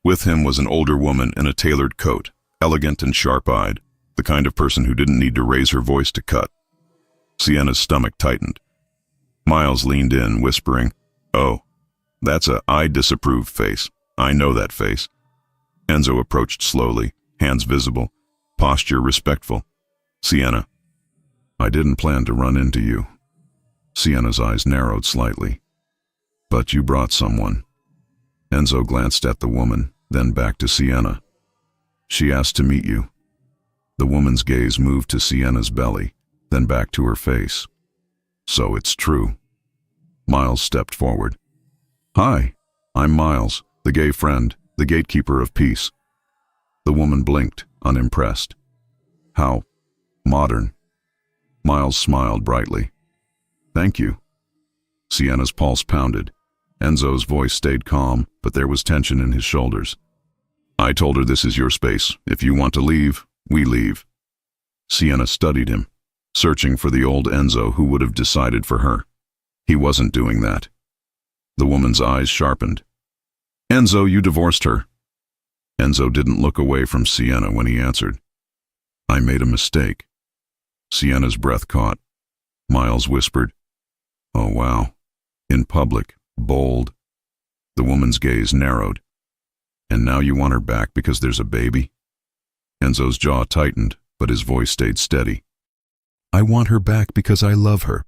With him was an older woman in a tailored coat, elegant and sharp-eyed, the kind of person who didn't need to raise her voice to cut. Sienna's stomach tightened. Miles leaned in, whispering, "Oh, that's a I disapprove face. I know that face." Enzo approached slowly, hands visible, posture respectful. "Sienna, I didn't plan to run into you." Sienna's eyes narrowed slightly. "But you brought someone." Enzo glanced at the woman, then back to Sienna. "She asked to meet you." The woman's gaze moved to Sienna's belly, then back to her face. "So it's true." Miles stepped forward. "Hi, I'm Miles, the gay friend, the gatekeeper of peace." The woman blinked, unimpressed. "How modern." Miles smiled brightly. "Thank you." Sienna's pulse pounded. Enzo's voice stayed calm, but there was tension in his shoulders. "I told her this is your space. If you want to leave, we leave." Sienna studied him, searching for the old Enzo who would have decided for her. He wasn't doing that. The woman's eyes sharpened. "Enzo, you divorced her." Enzo didn't look away from Sienna when he answered. "I made a mistake." Sienna's breath caught. Miles whispered, "Oh wow." In public, bold. The woman's gaze narrowed. "And now you want her back because there's a baby?" Enzo's jaw tightened, but his voice stayed steady. "I want her back because I love her.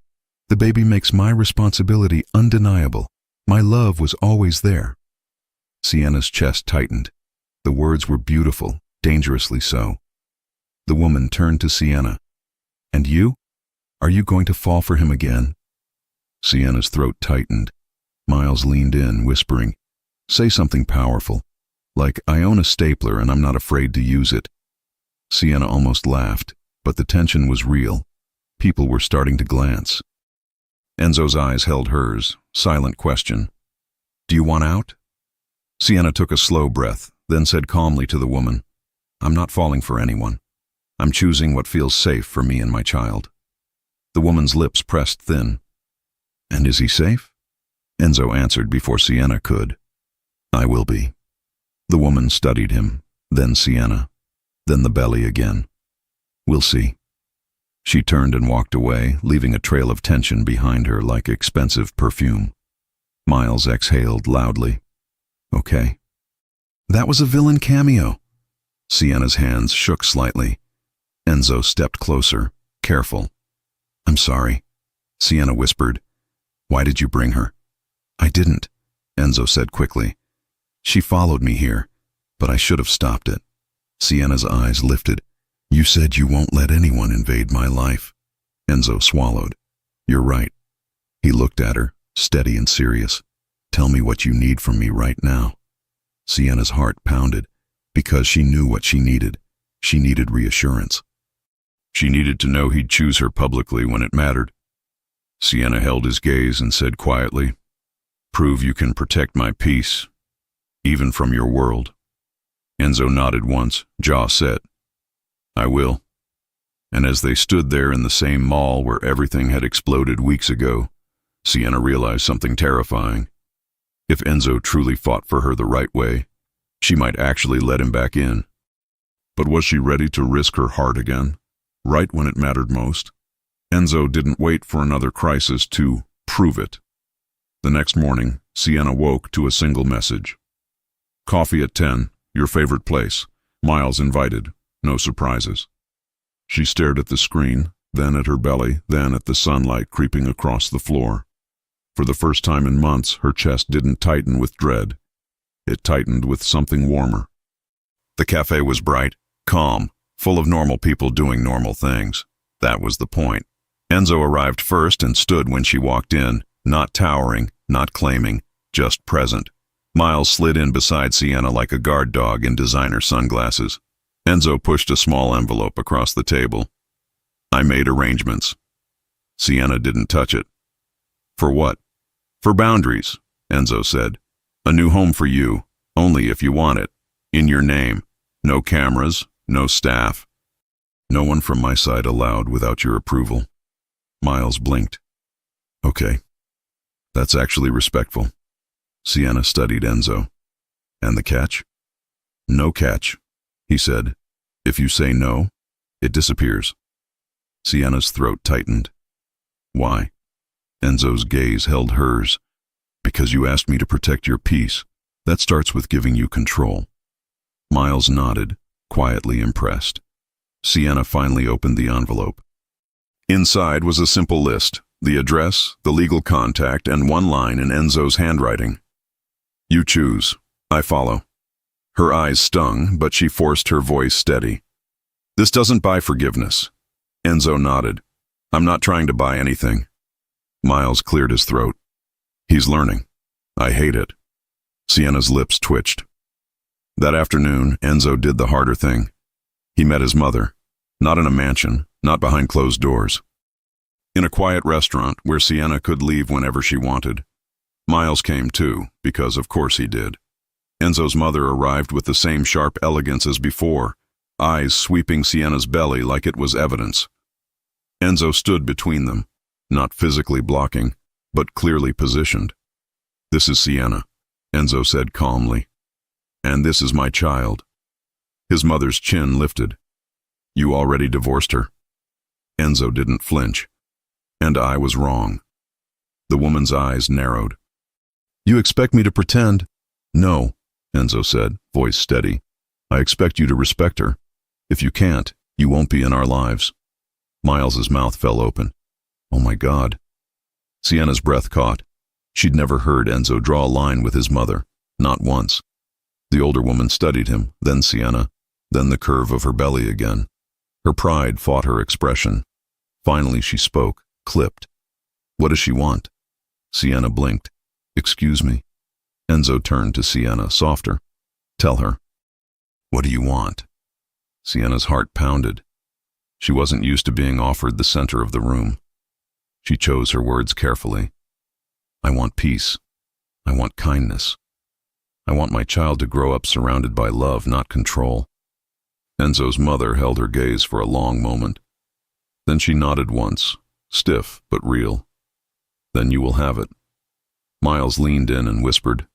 The baby makes my responsibility undeniable. My love was always there. Sienna's chest tightened. The words were beautiful, dangerously so. The woman turned to Sienna. And you? Are you going to fall for him again? Sienna's throat tightened. Miles leaned in, whispering, "Say something powerful, like I own a stapler and I'm not afraid to use it." Sienna almost laughed, but the tension was real. People were starting to glance. Enzo's eyes held hers, silent question. "Do you want out?" Sienna took a slow breath, then said calmly to the woman, "I'm not falling for anyone. I'm choosing what feels safe for me and my child." The woman's lips pressed thin. "And is he safe?" Enzo answered before Sienna could. "I will be." The woman studied him, then Sienna, then the belly again. "We'll see." She turned and walked away, leaving a trail of tension behind her like expensive perfume. Miles exhaled loudly. "Okay." "That was a villain cameo." Sienna's hands shook slightly. Enzo stepped closer, careful. "I'm sorry," Sienna whispered. "Why did you bring her?" "I didn't," Enzo said quickly. "She followed me here, but I should have stopped it." Sienna's eyes lifted. "You said you won't let anyone invade my life." Enzo swallowed. "You're right." He looked at her, steady and serious. "Tell me what you need from me right now." Sienna's heart pounded, because she knew what she needed. She needed reassurance. She needed to know he'd choose her publicly when it mattered. Sienna held his gaze and said quietly, "Prove you can protect my peace, even from your world." Enzo nodded once, jaw set. "I will." And as they stood there in the same mall where everything had exploded weeks ago, Sienna realized something terrifying. If Enzo truly fought for her the right way, she might actually let him back in. But was she ready to risk her heart again, right when it mattered most? Enzo didn't wait for another crisis to prove it. The next morning, Sienna woke to a single message. "Coffee at 10, your favorite place. Miles invited. No surprises." She stared at the screen, then at her belly, then at the sunlight creeping across the floor. For the first time in months, her chest didn't tighten with dread. It tightened with something warmer. The cafe was bright, calm, full of normal people doing normal things. That was the point. Enzo arrived first and stood when she walked in, not towering, not claiming, just present. Miles slid in beside Sienna like a guard dog in designer sunglasses. Enzo pushed a small envelope across the table. "I made arrangements." Sienna didn't touch it. "For what?" "For boundaries," Enzo said. "A new home for you, only if you want it. In your name. No cameras, no staff. No one from my side allowed without your approval." Miles blinked. "Okay. That's actually respectful." Sienna studied Enzo. "And the catch?" "No catch," he said. "If you say no, it disappears." Sienna's throat tightened. "Why?" Enzo's gaze held hers. "Because you asked me to protect your peace. That starts with giving you control." Miles nodded, quietly impressed. Sienna finally opened the envelope. Inside was a simple list, the address, the legal contact, and one line in Enzo's handwriting. "You choose. I follow." Her eyes stung, but she forced her voice steady. "This doesn't buy forgiveness." Enzo nodded. "I'm not trying to buy anything." Miles cleared his throat. "He's learning. I hate it." Sienna's lips twitched. That afternoon, Enzo did the harder thing. He met his mother. Not in a mansion, not behind closed doors. In a quiet restaurant where Sienna could leave whenever she wanted. Miles came too, because of course he did. Enzo's mother arrived with the same sharp elegance as before, eyes sweeping Sienna's belly like it was evidence. Enzo stood between them, not physically blocking, but clearly positioned. "This is Sienna," Enzo said calmly. "And this is my child." His mother's chin lifted. "You already divorced her." Enzo didn't flinch. "And I was wrong." The woman's eyes narrowed. "You expect me to pretend?" "No," Enzo said, voice steady. "I expect you to respect her. If you can't, you won't be in our lives." Miles's mouth fell open. "Oh my God." Sienna's breath caught. She'd never heard Enzo draw a line with his mother, not once. The older woman studied him, then Sienna, then the curve of her belly again. Her pride fought her expression. Finally she spoke, clipped. "What does she want?" Sienna blinked. "Excuse me." Enzo turned to Sienna, softer. "Tell her." "What do you want?" Sienna's heart pounded. She wasn't used to being offered the center of the room. She chose her words carefully. "I want peace. I want kindness. I want my child to grow up surrounded by love, not control." Enzo's mother held her gaze for a long moment. Then she nodded once, stiff but real. "Then you will have it." Miles leaned in and whispered.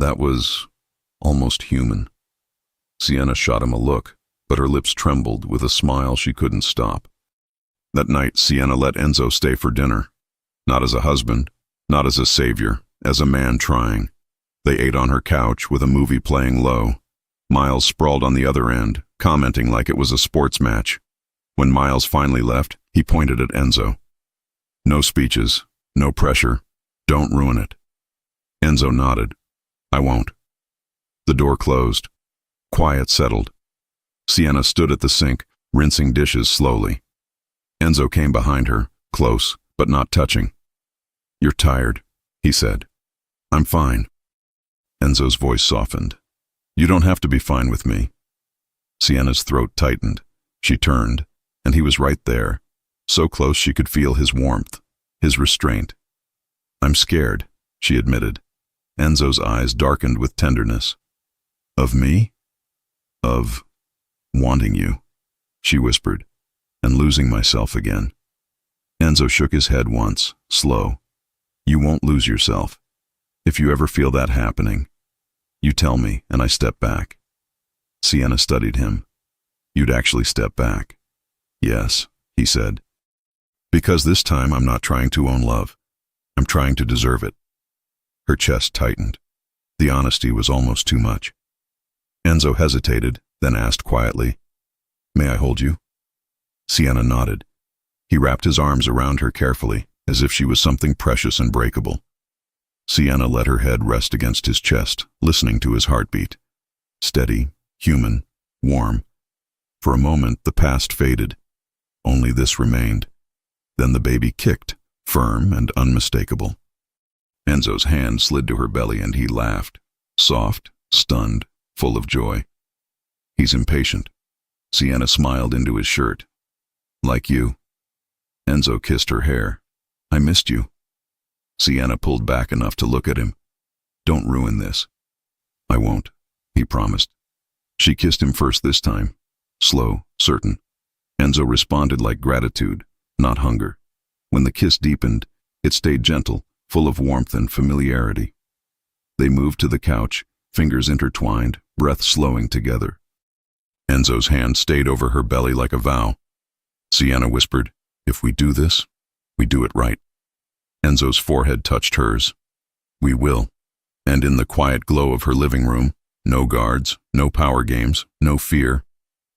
That was almost human. Sienna shot him a look, but her lips trembled with a smile she couldn't stop. That night, Sienna let Enzo stay for dinner. Not as a husband, not as a savior, as a man trying. They ate on her couch with a movie playing low. Miles sprawled on the other end, commenting like it was a sports match. When Miles finally left, he pointed at Enzo. "No speeches, no pressure. Don't ruin it." Enzo nodded. "I won't." The door closed. Quiet settled. Sienna stood at the sink, rinsing dishes slowly. Enzo came behind her, close, but not touching. "You're tired," he said. "I'm fine." Enzo's voice softened. "You don't have to be fine with me." Sienna's throat tightened. She turned, and he was right there, so close she could feel his warmth, his restraint. "I'm scared," she admitted. Enzo's eyes darkened with tenderness. "Of me?" "Of wanting you," she whispered, "and losing myself again." Enzo shook his head once, slow. "You won't lose yourself. If you ever feel that happening, you tell me, and I step back." Sienna studied him. "You'd actually step back?" "Yes," he said. "Because this time I'm not trying to own love. I'm trying to deserve it." Her chest tightened. The honesty was almost too much. Enzo hesitated, then asked quietly, "May I hold you?" Sienna nodded. He wrapped his arms around her carefully, as if she was something precious and breakable. Sienna let her head rest against his chest, listening to his heartbeat. Steady, human, warm. For a moment, the past faded. Only this remained. Then the baby kicked, firm and unmistakable. Enzo's hand slid to her belly and he laughed, soft, stunned, full of joy. "He's impatient." Sienna smiled into his shirt. "Like you." Enzo kissed her hair. "I missed you." Sienna pulled back enough to look at him. "Don't ruin this." "I won't," he promised. She kissed him first this time. Slow, certain. Enzo responded like gratitude, not hunger. When the kiss deepened, it stayed gentle, full of warmth and familiarity. They moved to the couch, fingers intertwined, breath slowing together. Enzo's hand stayed over her belly like a vow. Sienna whispered, "If we do this, we do it right." Enzo's forehead touched hers. "We will." And in the quiet glow of her living room, no guards, no power games, no fear,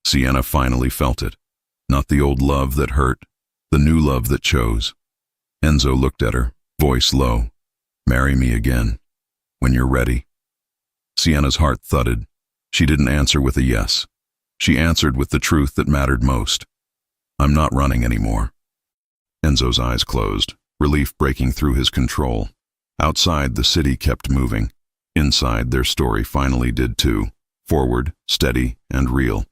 Sienna finally felt it. Not the old love that hurt, the new love that chose. Enzo looked at her, voice low. "Marry me again. When you're ready." Sienna's heart thudded. She didn't answer with a yes. She answered with the truth that mattered most. "I'm not running anymore." Enzo's eyes closed, relief breaking through his control. Outside, the city kept moving. Inside, their story finally did too. Forward, steady, and real.